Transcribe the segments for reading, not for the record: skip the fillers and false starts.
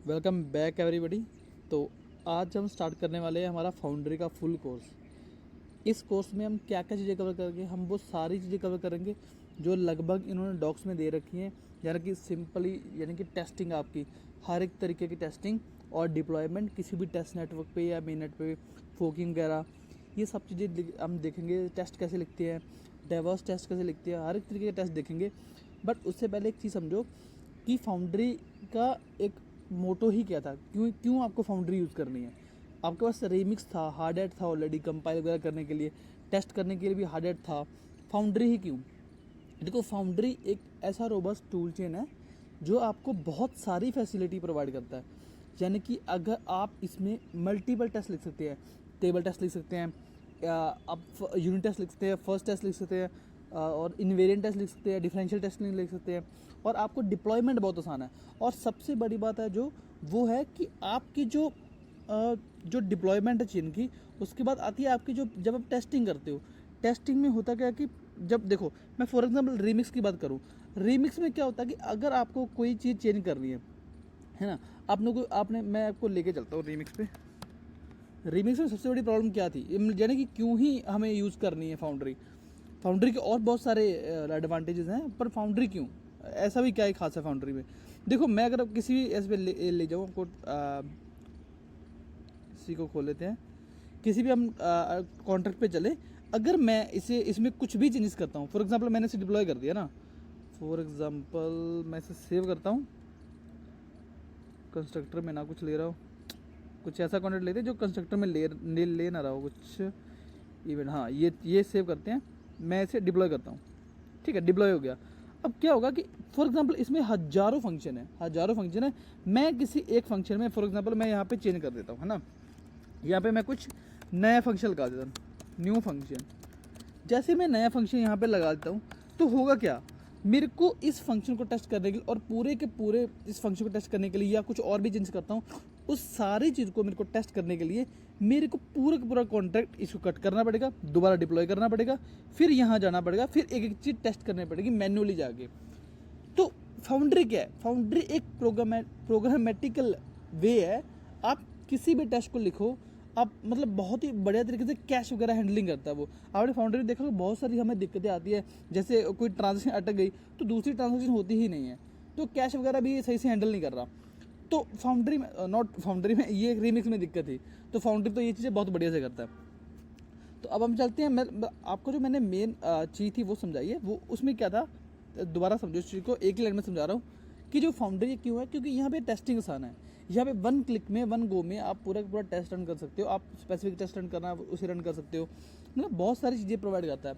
Welcome back everybody. तो आज हम स्टार्ट करने वाले हैं हमारा फाउंड्री का फुल कोर्स। इस कोर्स में हम क्या क्या चीज़ें कवर करेंगे, हम वो सारी चीज़ें कवर करेंगे जो लगभग इन्होंने डॉक्स में दे रखी हैं। यानी कि सिंपली यानी कि टेस्टिंग, आपकी हर एक तरीके की टेस्टिंग और डिप्लॉयमेंट किसी भी टेस्ट नेटवर्क पे या मेन नेट पे, फोकिंग वगैरह, ये सब चीज़ें हम देखेंगे। टेस्ट कैसे लिखते हैं, डाइवर्स टेस्ट कैसे लिखते हैं, हर एक तरीके के टेस्ट देखेंगे। बट उससे पहले एक चीज़ समझो कि फाउंड्री का एक मोटो ही क्या था, क्यों क्यों आपको फाउंड्री यूज़ करनी है। आपके पास रेमिक्स था, हार्ड हैट था ऑलरेडी, कंपाइल वगैरह करने के लिए, टेस्ट करने के लिए भी हार्ड हैट था। फाउंड्री ही क्यों? देखो, फाउंड्री एक ऐसा रोबस्ट टूल चेन है जो आपको बहुत सारी फैसिलिटी प्रोवाइड करता है। यानी कि अगर आप इसमें मल्टीपल टेस्ट लिख सकते हैं, टेबल टेस्ट लिख सकते हैं, आप यूनिट टेस्ट लिख सकते हैं, फर्स्ट टेस्ट लिख सकते हैं, और इनवेरिएंट टेस्ट लिख सकते हैं, डिफरेंशियल टेस्ट लिख सकते हैं, और आपको डिप्लॉयमेंट बहुत आसान है। और सबसे बड़ी बात है जो वो है कि आपकी जो डिप्लॉयमेंट है चेन की, उसके बाद आती है आपकी जो, जब आप टेस्टिंग करते हो, टेस्टिंग में होता क्या है कि जब देखो, मैं फॉर एग्जांपल रीमिक्स की बात करूँ, रीमिक्स में क्या होता है कि अगर आपको कोई चीज़ चेंज करनी है ना, आपने मैं आपको लेके चलता हूँ रीमिक्स पे। रीमिक्स में सबसे बड़ी प्रॉब्लम क्या थी, यानी कि क्यों ही हमें यूज़ करनी है फाउंड्री। फाउंड्री के और बहुत सारे एडवांटेजेस हैं, पर फाउंड्री क्यों, ऐसा भी क्या ही खास है फाउंड्री में। देखो, मैं अगर किसी भी ऐसे पे ले जाऊँ आपको, किसी को खोल लेते हैं, किसी भी हम कॉन्ट्रैक्ट पे चले, अगर मैं इसमें कुछ भी चेंजेस करता हूँ, फॉर एग्जांपल मैंने इसे डिप्लॉय कर दिया ना, फॉर एग्जांपल मैं इसे सेव करता हूँ, कंस्ट्रक्टर में ना कुछ ले रहा हूँ, कुछ ऐसा कॉन्ट्रैक्ट लेते हैं जो कंस्ट्रक्टर में ले ना रहा हो कुछ इवेंट। हाँ, ये सेव करते हैं, मैं इसे डिप्लॉय करता हूँ। ठीक है, डिप्लॉय हो गया। अब क्या होगा कि फॉर एग्जांपल इसमें हजारों फंक्शन है, मैं किसी एक फंक्शन में, फॉर एग्जांपल मैं यहाँ पे चेंज कर देता हूँ, है ना, यहाँ पे मैं कुछ नया फंक्शन लगा देता हूँ, न्यू फंक्शन। जैसे मैं नया फंक्शन यहाँ पे लगा देता हूँ, तो होगा क्या, मेरे को इस फंक्शन को टेस्ट करने के लिए और पूरे के पूरे इस फंक्शन को टेस्ट करने के लिए, या कुछ और भी चेंज करता हूँ, उस सारी चीज़ को मेरे को टेस्ट करने के लिए मेरे को पूरा का पूरा कॉन्ट्रैक्ट इसको कट करना पड़ेगा, दोबारा डिप्लॉय करना पड़ेगा, फिर यहाँ जाना पड़ेगा, फिर एक एक चीज़ टेस्ट करनी पड़ेगी मैन्युअली जाके। तो फाउंड्री क्या है? फाउंड्री एक प्रोग्रामेटिकल वे है। आप किसी भी टेस्ट को लिखो, आप मतलब बहुत ही बढ़िया तरीके से कैश वगैरह हैंडलिंग करता है वो। आपने फाउंड्री में देखा, बहुत सारी हमें दिक्कतें आती है, जैसे कोई ट्रांजेक्शन अटक गई तो दूसरी ट्रांजेक्शन होती ही नहीं है, तो कैश वगैरह भी सही से हैंडल नहीं कर रहा। तो फाउंड्री में, नॉट फाउंड्री में, ये रीमिक्स में दिक्कत थी, तो फाउंड्री तो ये चीज़ें बहुत बढ़िया से करता है। तो अब हम चलते हैं, मैं आपको जो मैंने मेन चीज़ थी वो समझाइए, वो उसमें क्या था, दोबारा समझो इस चीज़ को, एक ही लाइन में समझा रहा हूँ कि जो फाउंड्री क्यों है, क्योंकि यहाँ पे टेस्टिंग आसान है। यहाँ पे वन क्लिक में, वन गो में आप पूरा का पूरा टेस्ट रन कर सकते हो। आप स्पेसिफिक टेस्ट रन करना है उसे रन कर सकते हो, मतलब बहुत सारी चीज़ें प्रोवाइड करता है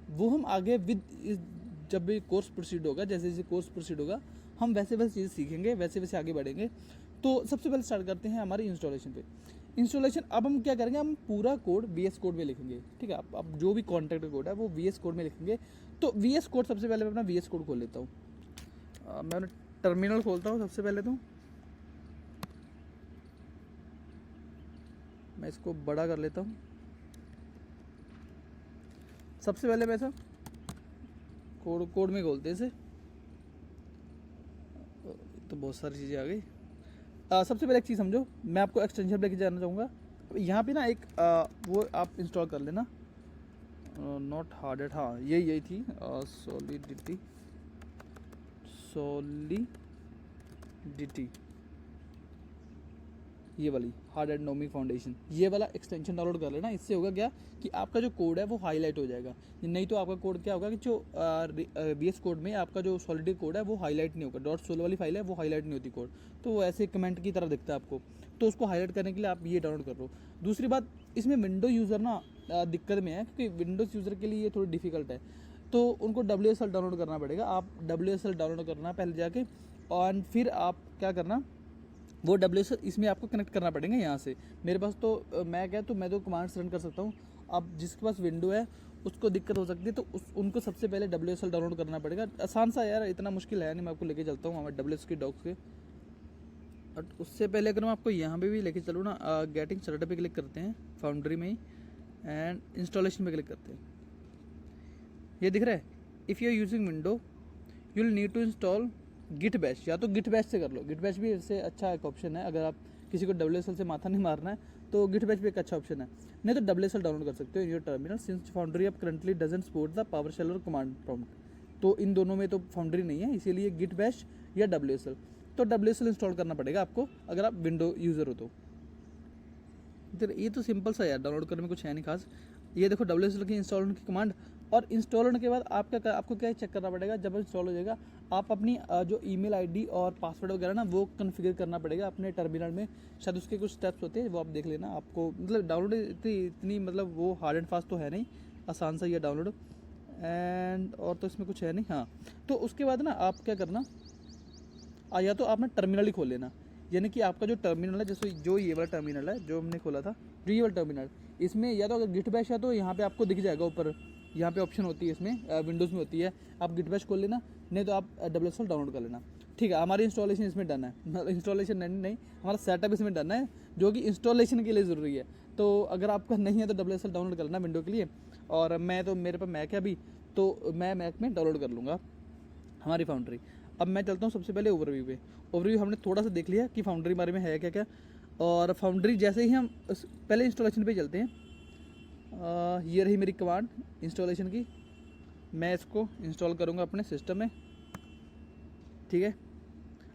वो। हम आगे जब भी कोर्स प्रोसीड होगा, जैसे जैसे कोर्स प्रोसीड होगा, हम वैसे वैसे चीज़ें सीखेंगे, वैसे वैसे आगे बढ़ेंगे। तो सबसे पहले स्टार्ट करते हैं हमारी इंस्टॉलेशन पे। इंस्टॉलेशन, अब हम क्या करेंगे, हम पूरा कोड VS कोड में लिखेंगे। ठीक है, अब जो भी कॉन्ट्रैक्ट कोड है वो VS कोड में लिखेंगे। तो VS कोड, सबसे पहले मैं अपना VS कोड खोल लेता हूँ। मैं अपना टर्मिनल खोलता हूँ सबसे पहले, तो मैं इसको बड़ा कर लेता हूँ। सबसे पहले मैं कोड में खोलते हैं इसे, तो बहुत सारी चीज़ें आ गई। सबसे पहले एक चीज़ समझो, मैं आपको एक्सटेंशन लेके जाना चाहूँगा। यहाँ पे ना एक वो आप इंस्टॉल कर लेना, नॉट हार्ड हैट, हाँ यही थी, सॉलिडिटी, ये वाली हार्ड हैट नोमिक फाउंडेशन, ये वाला एक्सटेंशन डाउनलोड कर लेना। इससे होगा क्या कि आपका जो कोड है वो हाईलाइट हो जाएगा। नहीं तो आपका कोड क्या होगा कि जो VS कोड में आपका जो सॉलिडिटी कोड है वो हाईलाइट नहीं होगा, .sol वाली फाइल है वो हाईलाइट नहीं होती कोड, तो वो ऐसे कमेंट की तरह दिखता है आपको। तो उसको हाईलाइट करने के लिए आप ये डाउनलोड कर लो। दूसरी बात, इसमें विंडो यूज़र ना दिक्कत में है, क्योंकि विंडोज़ यूज़र के लिए ये थोड़ी डिफिकल्ट है, तो उनको WSL डाउनलोड करना पड़ेगा। आप WSL डाउनलोड करना पहले जाके, और फिर आप क्या करना, वो WSL इसमें आपको कनेक्ट करना पड़ेगा यहाँ से। मेरे पास तो मैं तो कमांड्स रन कर सकता हूँ। अब जिसके पास विंडो है उसको दिक्कत हो सकती है, तो उनको सबसे पहले WSL डाउनलोड करना पड़ेगा। आसान सा यार, इतना मुश्किल है नहीं। मैं आपको लेके चलता हूँ हमारे WSL की डॉक्स के। और उससे पहले अगर मैं आपको यहाँ पे भी लेके चलूँ ना, गेटिंग स्टार्टअप पे क्लिक करते हैं फाउंड्री में ही, एंड इंस्टॉलेशन पे क्लिक करते हैं। ये दिख रहा है, if you are using window you will need to install git bash, या तो गिट बैश से कर लो, गिट बैश भी इससे अच्छा एक ऑप्शन है। अगर आप किसी को WSL से माथा नहीं मारना है तो गिट बैश भी एक अच्छा ऑप्शन है। नहीं तो WSL डाउनलोड कर सकते हो in your terminal since foundry app currently doesn't support the power shell और कमांड प्रॉम्प्ट। तो इन दोनों में तो फाउंड्री नहीं है, इसीलिए गिट बैश या WSL। तो WSL इंस्टॉल करना पड़ेगा आपको अगर आप विंडो यूज़र हो तो। ये तो सिंपल सा यार, डाउनलोड करने में कुछ है नहीं खास। ये देखो WSL की इंस्टॉल की कमांड, और इंस्टॉल होने के बाद आपको क्या चेक करना पड़ेगा, जब इंस्टॉल हो जाएगा आप अपनी जो ईमेल आईडी और पासवर्ड वगैरह ना वो कॉन्फ़िगर करना पड़ेगा अपने टर्मिनल में। शायद उसके कुछ स्टेप्स होते हैं, वो आप देख लेना। आपको मतलब डाउनलोड इतनी मतलब वो हार्ड एंड फास्ट तो है नहीं, आसान सा ही है डाउनलोड। एंड और तो इसमें कुछ है नहीं। हाँ, तो उसके बाद ना आप क्या करना, या तो आप ना टर्मिनल ही खोल लेना, यानी कि आपका जो टर्मिनल है, जैसे जो ये वाला टर्मिनल है जो हमने खोला था, जो ये वाला टर्मिनल, इसमें या तो अगर गिट बैश है तो यहाँ पे आपको दिख जाएगा ऊपर, यहाँ पे ऑप्शन होती है इसमें, विंडोज़ में होती है, आप गिट बैश खोल लेना, नहीं तो आप WSL डाउनलोड कर लेना। ठीक है, हमारी इंस्टॉलेशन इसमें डन है, मतलब इंस्टॉलेशन नहीं, हमारा सेटअप इसमें डन है, जो कि इंस्टॉलेशन के लिए ज़रूरी है। तो अगर आपका नहीं है तो WSL डाउनलोड कर लेना विंडो के लिए। और मैं तो मेरे पास मैक है अभी, तो मैं मैक में डाउनलोड कर लूँगा हमारी फाउंड्री। अब मैं चलता हूँ सबसे पहले ओवरव्यू पे। ओवरव्यू हमने थोड़ा सा देख लिया कि फाउंड्री बारे में है क्या क्या, और फाउंड्री जैसे ही हम पहले इंस्टॉलेशन पे चलते हैं। ये रही मेरी कमांड इंस्टॉलेशन की, मैं इसको इंस्टॉल करूँगा अपने सिस्टम में। ठीक है,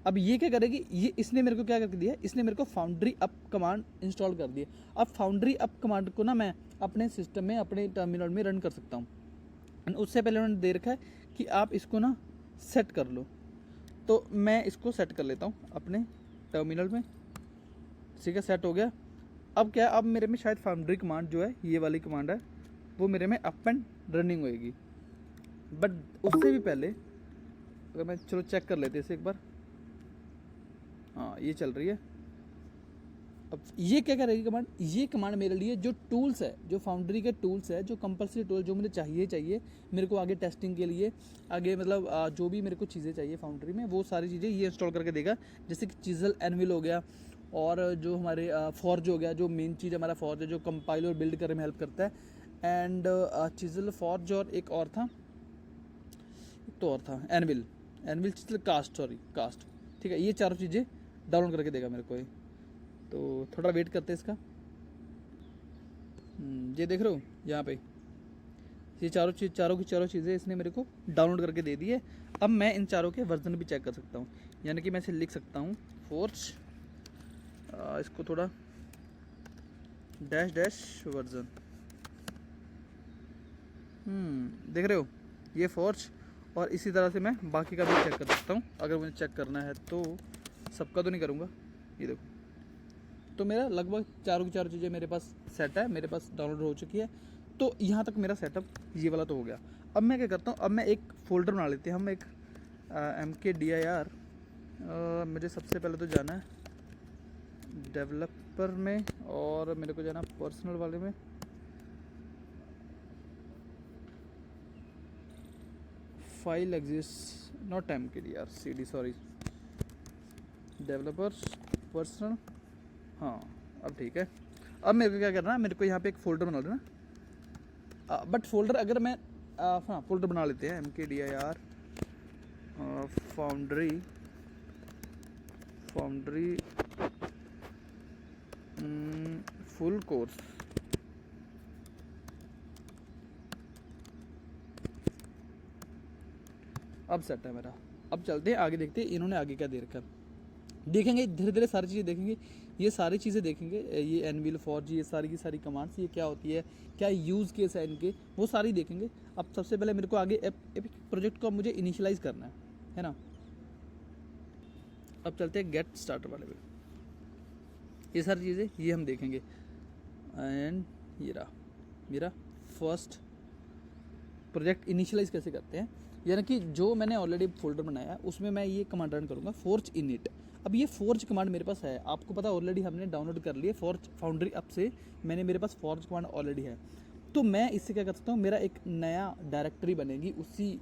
अब ये क्या करेगी, ये इसने मेरे को क्या करके दिया, इसने मेरे को फाउंड्री अप कमांड इंस्टॉल कर दिया। अब फाउंड्री अप कमांड को ना मैं अपने सिस्टम में, अपने टर्मिनल में रन कर सकता हूँ। उससे पहले उन्होंने दे रखा है कि आप इसको ना सेट कर लो, तो मैं इसको सेट कर लेता हूँ अपने टर्मिनल में। ठीक है, सेट हो गया। अब क्या, अब मेरे में शायद फाउंड्री कमांड जो है, ये वाली कमांड है, वो मेरे में अप एंड रनिंग होएगी। बट उससे भी पहले अगर मैं, चलो चेक कर लेते इसे एक बार। हाँ, ये चल रही है। अब ये क्या करेगी कमांड, ये कमांड मेरे लिए जो टूल्स है, जो फाउंड्री के टूल्स है, जो कंपल्सरी टूल जो मुझे चाहिए मेरे को आगे टेस्टिंग के लिए, आगे मतलब जो भी मेरे को चीज़ें चाहिए फाउंड्री में, वो सारी चीज़ें ये इंस्टॉल करके देगा। जैसे कि चिज़ल एनविल हो गया, और जो हमारे फॉर्ज हो गया, जो मेन चीज़ हमारा फॉर्ज है, जो कंपाइल और बिल्ड करने में हेल्प करता है। एंड चिज़ल, फॉर्ज, और एक और था, एनविल, चिज़ल, कास्ट। ठीक है, ये चारों चीज़ें डाउनलोड करके देगा मेरे को ये। तो थोड़ा वेट करते हैं इसका। ये देख रहे हो यहाँ पे, ये चारों की चारों चीज़ें इसने मेरे को डाउनलोड करके दे दी है। अब मैं इन चारों के वर्जन भी चेक कर सकता हूँ, यानी कि मैं इसे लिख सकता हूँ फोर्ज, इसको थोड़ा डैश वर्जन। देख रहे हो, ये फोर्ज, और इसी तरह से मैं बाकी का भी चेक कर सकता हूँ अगर मुझे चेक करना है तो। सबका तो नहीं करूँगा। ये देखो, तो मेरा लगभग चारों की चारों चीज़ें मेरे पास सेट है, मेरे पास डाउनलोड हो चुकी है। तो यहाँ तक मेरा सेटअप ये वाला तो हो गया। अब मैं क्या करता हूँ, अब मैं एक फ़ोल्डर बना लेते हैं हम, एक MKDIR। मुझे सबसे पहले तो जाना है डेवलपर में, और मेरे को जाना पर्सनल वाले में। File exist not MKDR CD, sorry, developers personal. हाँ, अब ठीक है। अब मेरे को क्या करना है, मेरे को यहाँ पे एक फ़ोल्डर बना देना। बट फोल्डर अगर मैं, हाँ फोल्डर बना लेते हैं MKDIR फाउंड्री फुल कोर्स। अब सेट है मेरा। अब चलते हैं आगे, देखते हैं इन्होंने आगे क्या दे रखा है। देखेंगे धीरे धीरे सारी चीज़ें देखेंगे, ये सारी चीज़ें देखेंगे, ये एनविल, फॉर्ज, ये सारी की सारी कमांड्स, ये क्या होती है, क्या यूज़ केस है इनके, वो सारी देखेंगे। अब सबसे पहले मेरे को आगे एपिक प्रोजेक्ट को मुझे इनिशियलाइज करना है ना। अब चलते हैं गेट स्टार्टर वाले पे, ये सारी चीज़ें ये हम देखेंगे। एंड ये रहा मेरा फर्स्ट प्रोजेक्ट, इनिशियलाइज कैसे करते हैं, यानी कि जो मैंने ऑलरेडी फोल्डर बनाया है उसमें मैं ये कमांड रन करूँगा, फोर्ज इनिट। अब ये फोर्ज कमांड मेरे पास है, आपको पता ऑलरेडी हमने डाउनलोड कर लिए फोर्ज फाउंड्री ऐप से, मेरे पास फोर्ज कमांड ऑलरेडी है। तो मैं इससे क्या कर सकता हूँ, मेरा एक नया डायरेक्टरी बनेगी उसी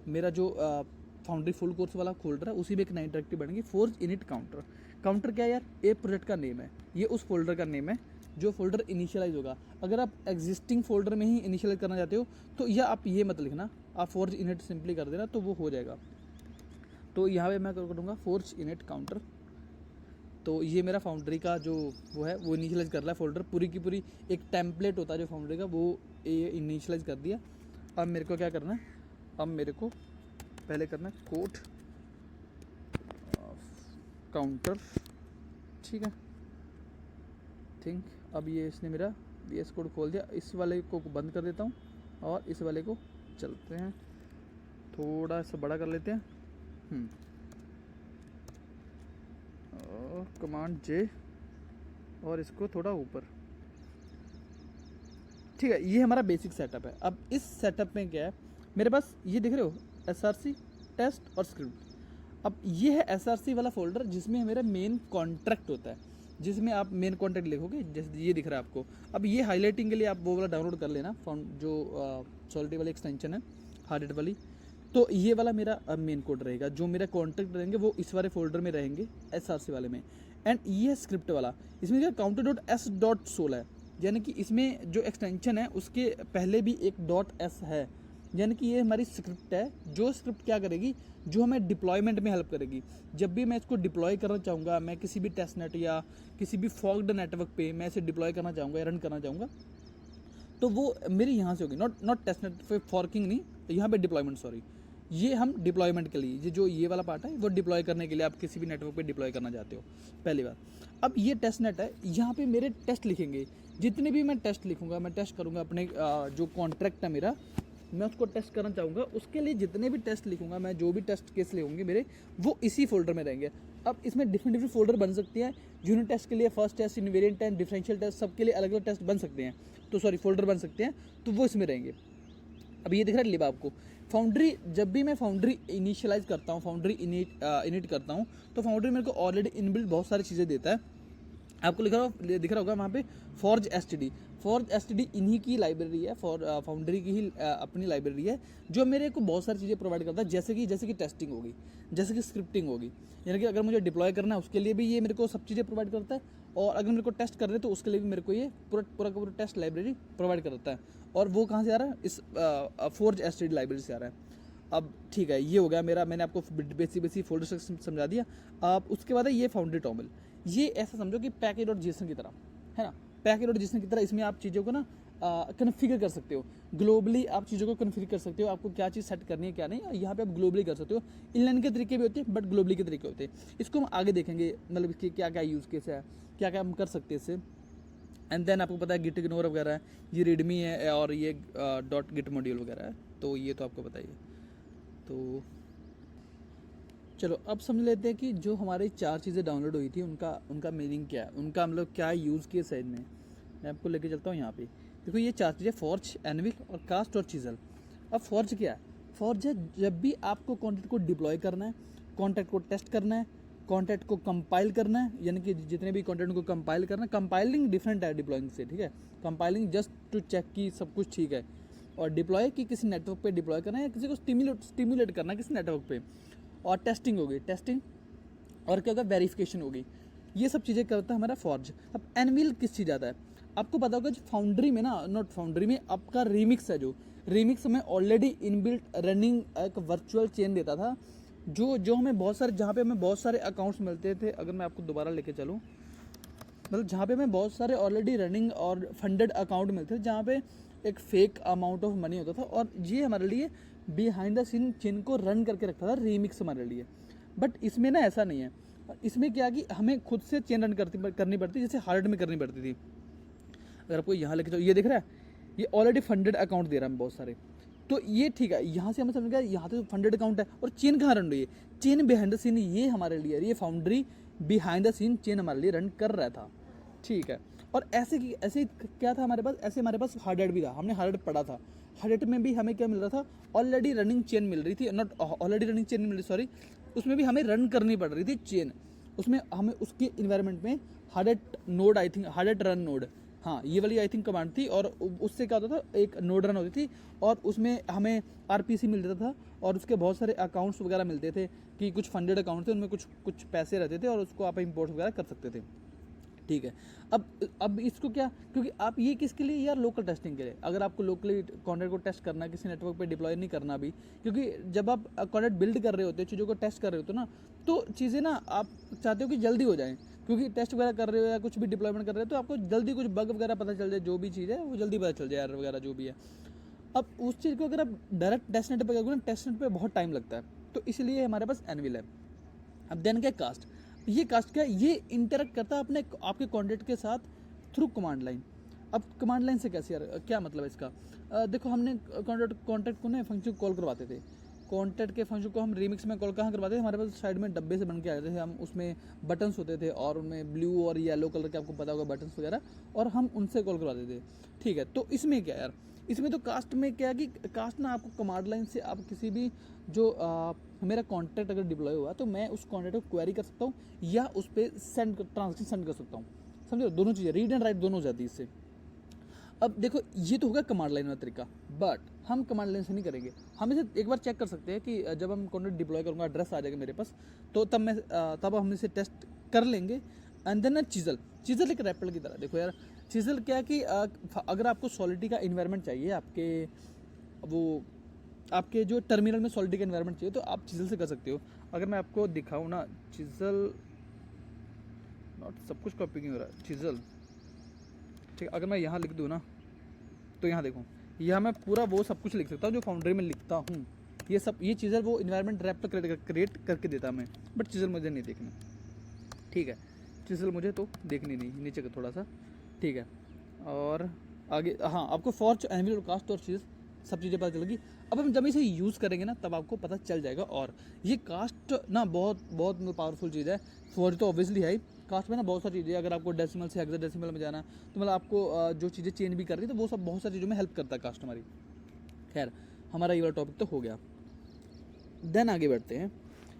मेरा जो फाउंड्री फुल कोर्स वाला फोल्डर है उसी में एक नई डायरेक्टरी बनेगी, फोर्ज इनिट काउंटर क्या है यार, ए प्रोजेक्ट का नेम है, ये उस फोल्डर का नेम है जो फोल्डर इनिशियलाइज होगा। अगर आप एग्जिस्टिंग फोल्डर में ही इनिशियलाइज करना चाहते हो तो यह आप ये मत लिखना, आप फोर्ज इनिट सिंपली कर देना तो वो हो जाएगा। तो यहाँ पे मैं करूँगा फोर्ज इनिट काउंटर। तो ये मेरा फाउंड्री का जो वो है वो इनिशियलाइज कर रहा है फोल्डर, पूरी की पूरी एक टेम्पलेट होता है जो फाउंड्री का, वो ये इनिशियलाइज कर दिया। अब मेरे को क्या करना है, अब मेरे को पहले करना है कोड काउंटर, ठीक है थिंक। अब ये इसने मेरा VS कोड खोल दिया, इस वाले को बंद कर देता हूँ और इस वाले को चलते हैं थोड़ा सा बड़ा कर लेते हैं। कमांड J और इसको थोड़ा ऊपर, ठीक है। ये हमारा बेसिक सेटअप है। अब इस सेटअप में क्या है, मेरे पास ये दिख रहे हो SRC टेस्ट और स्क्रिप्ट। अब ये है SRC वाला फोल्डर जिसमें मेरा मेन कॉन्ट्रैक्ट होता है, जिसमें आप मेन कॉन्ट्रैक्ट लिखोगे, जैसे ये दिख रहा है आपको। अब ये हाईलाइटिंग के लिए आप वो वाला डाउनलोड कर लेना, जो सॉलिड वाली एक्सटेंशन है हार्डेड वाली। तो ये वाला मेरा मेन कोड रहेगा, जो मेरा कॉन्ट्रैक्ट रहेंगे वो इस वाले फोल्डर में रहेंगे SRC वाले में। एंड ये स्क्रिप्ट वाला, इसमें क्या counter.s.sol है, यानी कि इसमें जो एक्सटेंशन है उसके पहले भी एक .s है, यानी कि ये हमारी स्क्रिप्ट है। जो स्क्रिप्ट क्या करेगी, जो हमें डिप्लॉयमेंट में हेल्प करेगी। जब भी मैं इसको डिप्लॉय करना चाहूँगा, मैं किसी भी टेस्ट नेट या किसी भी फॉग्ड नेटवर्क पे मैं इसे डिप्लॉय करना चाहूँगा या रन करना चाहूँगा, तो वो मेरी यहाँ से होगी। नॉट टेस्ट नेट पे फॉर्किंग नहीं, यहाँ पे डिप्लॉयमेंट, सॉरी, ये हम डिप्लॉयमेंट के लिए, ये वाला पार्ट है वो डिप्लॉय करने के लिए, आप किसी भी नेटवर्क पे डिप्लॉय करना चाहते हो पहली बार। अब ये टेस्ट नेट है, यहाँ पे मेरे टेस्ट लिखेंगे, जितने भी मैं टेस्ट लिखूंगा, मैं टेस्ट करूँगा अपने जो कॉन्ट्रैक्ट है मेरा, मैं उसको टेस्ट करना चाहूँगा, उसके लिए जितने भी टेस्ट लिखूंगा, मैं जो भी टेस्ट केस लिखूंगे मेरे, वो इसी फोल्डर में रहेंगे। अब इसमें डिफरेंट फोल्डर बन सकती हैं, यूनिट टेस्ट के लिए, first test, invariant test, differential test, सबके लिए अलग अलग टेस्ट बन सकते हैं, तो सॉरी फोल्डर बन सकते हैं, तो वो इसमें रहेंगे। अब ये दिख रहा है लिब आपको, फाउंड्री, जब भी मैं फाउंड्री इनिशियलाइज करता हूँ, फाउंड्री इनिट करता हूँ, तो फाउंड्री मेरे को ऑलरेडी इनबिल्ट बहुत सारी चीज़ें देता है। आपको दिख रहा होगा वहाँ पे फॉर्ज एसटीडी इन्हीं की लाइब्रेरी है, फाउंड्री की ही अपनी लाइब्रेरी है, जो मेरे को बहुत सारी चीज़ें प्रोवाइड करता है, जैसे कि टेस्टिंग होगी, जैसे कि स्क्रिप्टिंग होगी, यानी कि अगर मुझे डिप्लॉय करना है उसके लिए भी ये मेरे को सब चीज़ें प्रोवाइड करता है, और अगर मेरे को टेस्ट कर रहे हैं तो उसके लिए भी मेरे को ये पूरा टेस्ट लाइब्रेरी प्रोवाइड करता है। और वो कहाँ से आ रहा है, इस फोर्ज एसटीडी लाइब्रेरी से आ रहा है। अब ठीक है, ये हो गया मेरा, मैंने आपको बेसिक फोल्डर स्ट्रक्चर समझा दिया। अब उसके बाद है ये फाउंड्री टॉमल, ये ऐसा समझो कि पैकेज.json की तरह है ना, पैकेज.json की तरह। इसमें आप चीज़ों को ना कन्फिगर कर सकते हो, ग्लोबली आप चीज़ों को कन्फिगर कर सकते हो, आपको क्या चीज़ सेट करनी है क्या नहीं, यहाँ पे आप ग्लोबली कर सकते हो। इनलाइन के तरीके भी होते हैं, बट ग्लोबली के तरीके होते हैं। इसको हम आगे देखेंगे, मतलब इसके क्या क्या यूज़ केस है, क्या क्या हम कर सकते हैं इससे। एंड देन आपको पता है गिट इग्नोर वगैरह है, ये रीडमी है, और ये .git मॉड्यूल वगैरह है, तो ये तो आपको बताइए। तो चलो अब समझ लेते हैं कि जो हमारी 4 चीज़ें डाउनलोड हुई थी उनका मीनिंग क्या है, उनका मतलब क्या यूज़ किया साइड में। मैं आपको लेके चलता हूँ यहाँ पे। देखो ये 4 चीज़ें, फॉर्ज, एनविल और कास्ट और चिजल। अब फॉर्ज क्या है, फॉर्ज है जब भी आपको कॉन्टेंट को डिप्लॉय करना है, कॉन्टेंट को टेस्ट करना है, कॉन्टेंट को कंपाइल करना है, यानी कि जितने भी कॉन्टेंट को कंपाइल करना है। कंपाइलिंग डिफरेंट है डिप्लॉइंग से, ठीक है। कंपाइलिंग जस्ट टू चेक कि सब कुछ ठीक है, और डिप्लॉय कि किसी नेटवर्क पे डिप्लॉय करना है, या किसी को स्टिमुलेट करना है किसी नेटवर्क पे। और टेस्टिंग होगी, टेस्टिंग, और क्या होगा, वेरिफिकेशन होगी। ये सब चीज़ें करता है हमारा फॉर्ज। अब एनविल किस चीज़ आता है, आपको पता होगा जो फाउंड्री में ना, नॉट फाउंड्री में आपका रीमिक्स है, जो रीमिक्स में ऑलरेडी इनबिल्ट रनिंग एक वर्चुअल चेन देता था, जो हमें बहुत सारे, जहाँ पे हमें बहुत सारे अकाउंट्स मिलते थे। अगर मैं आपको दोबारा लेके चलूँ, मतलब जहाँ पे हमें बहुत सारे ऑलरेडी रनिंग और फंडेड अकाउंट मिलते थे, जहाँ पे एक फेक अमाउंट ऑफ मनी होता था, और ये हमारे लिए बिहाइंड द सीन चेन को रन करके रखता था रीमिक्स हमारे लिए। बट इसमें ना ऐसा नहीं है, इसमें क्या कि हमें खुद से चेन रन करनी पड़ती, जैसे हार्ड में करनी पड़ती थी। अगर आपको यहाँ लेके चलो, ये दिख रहा है, ये ऑलरेडी फंडेड अकाउंट दे रहा है बहुत सारे, तो ये ठीक है। यहाँ से हमें समझ गया यहाँ तो फंडेड अकाउंट है, और चेन कहाँ रन रही है, चेन बिहाइंड द सीन ये हमारे लिए, ये foundry behind the scene chain हमारे लिए रन कर रहा था, ठीक है। और ऐसे क्या था हमारे पास, ऐसे हमारे पास हार्डवेयर भी था, हमने हार्डवेयर पढ़ा था। हार्डवेयर में भी हमें क्या मिल रहा था, ऑलरेडी रनिंग चेन मिल रही थी, नॉट ऑलरेडी रनिंग चेन मिल रही, सॉरी, उसमें भी हमें रन करनी पड़ रही थी चेन। उसमें हमें उसके इन्वायरमेंट में hardware node, I think hardware run node, हाँ ये वाली आई थिंक कमांड थी, और उससे क्या होता था, एक नोड रन होती थी, और उसमें हमें आरपीसी मिल जाता था, और उसके बहुत सारे अकाउंट्स वगैरह मिलते थे, कि कुछ फंडेड अकाउंट थे, उनमें कुछ पैसे रहते थे, और उसको आप इंपोर्ट वगैरह कर सकते थे, ठीक है। अब इसको क्या, क्योंकि आप ये किसके लिए यार, लोकल टेस्टिंग के लिए। अगर आपको लोकली कॉन्टेंट को टेस्ट करना है, किसी नेटवर्क पे डिप्लॉय नहीं करना भी, क्योंकि जब आप कॉन्टेंट बिल्ड कर रहे होते हो, चीज़ों को टेस्ट कर रहे होते हो ना, तो चीज़ें ना आप चाहते हो कि जल्दी हो जाएँ, क्योंकि टेस्ट वगैरह कर रहे हो या कुछ भी डिप्लॉयमेंट कर रहे हो तो आपको जल्दी कुछ बग वगैरह पता चल जाए, जो भी चीज़ है वो जल्दी पता चल जाए, एरर वगैरह जो भी है। अब उस चीज़ को अगर आप डायरेक्ट टेस्टनेट पे करोगे ना, टेस्टनेट पे बहुत टाइम लगता है, तो इसलिए हमारे पास एनविल है। अब देन क्या, कास्ट। ये कास्ट क्या है, ये इंटरेक्ट करता है अपने आपके कॉन्टेंट के साथ थ्रू कमांड लाइन। अब कमांड लाइन से कैसे यार, क्या मतलब है इसका? देखो हमने कॉन्टैक्ट को ना फंक्शन कॉल करवाते थे, कॉन्टैक्ट के फंक्शन को हम रीमिक्स में कॉल कहाँ करवाते थे, हमारे पास साइड में डब्बे से बन के आ जाते थे, हम उसमें बटन्स होते थे और उनमें ब्लू और येलो कलर के, आपको पता होगा बटन्स वगैरह, और हम उनसे कॉल करवाते थे। ठीक है, तो इसमें क्या यार, इसमें तो कास्ट में क्या है कि कास्ट ना आपको कमांड लाइन से आप किसी भी जो मेरा कॉन्टैक्ट अगर डिप्लॉय हुआ तो मैं उस कॉन्टैक्ट को क्वेरी कर सकता हूँ या उस पर ट्रांसलेशन सेंड कर सकता हूँ। समझो, दोनों चीज़ें, रीड एंड राइट दोनों हो जाती है इससे। अब देखो ये तो होगा कमांड लाइन वाला तरीका, बट हम कमांड लाइन से नहीं करेंगे। हम इसे एक बार चेक कर सकते हैं कि जब हम कॉन्टेंट डिप्लॉय करूँगा, एड्रेस आ जाएगा मेरे पास, तो तब हम इसे टेस्ट कर लेंगे। एंड देन चीज़ल एक रैपल की तरह। देखो यार, चीज़ल क्या है कि अगर आपको सॉलिडिटी का इन्वायरमेंट चाहिए, आपके जो टर्मिनल में सॉलिडिटी का इन्वायरमेंट चाहिए, तो आप चीज़ल से कर सकते हो। अगर मैं आपको दिखाऊँ ना, चीज़ल, नॉट सब कुछ कॉपी क्यों हो रहा है, चीज़ल, ठीक है। अगर मैं यहाँ लिख दूँ ना, तो यहाँ देखो, यहाँ मैं पूरा वो सब कुछ लिख सकता हूँ जो फाउंड्री में लिखता हूँ। ये चीज़ें वो इन्वायरमेंट रैप क्रिएट करके देता मैं, बट चीज़ल मुझे नहीं देखना। ठीक है, चीज़ल मुझे तो देखनी नहीं, नीचे का थोड़ा सा। ठीक है, और आगे हाँ, आपको फॉर्च, एनविल और कास्ट और चीज़ सब चीज़ें पता चलेगी। अब हम जब इसे यूज़ करेंगे ना, तब आपको पता चल जाएगा। और ये कास्ट ना बहुत बहुत पावरफुल चीज़ है। फॉर्च तो ऑब्वियसली है ही, कास्ट में ना बहुत सारी चीज़ें, अगर आपको डेसिमल से हेक्साडेसिमल में जाना है तो मतलब आपको जो चीज़ें चेंज भी कर रही है, तो वो सब बहुत सारी चीज़ों में हेल्प करता है कास्ट हमारी। खैर, हमारा ये वाला टॉपिक तो हो गया। देन आगे बढ़ते हैं।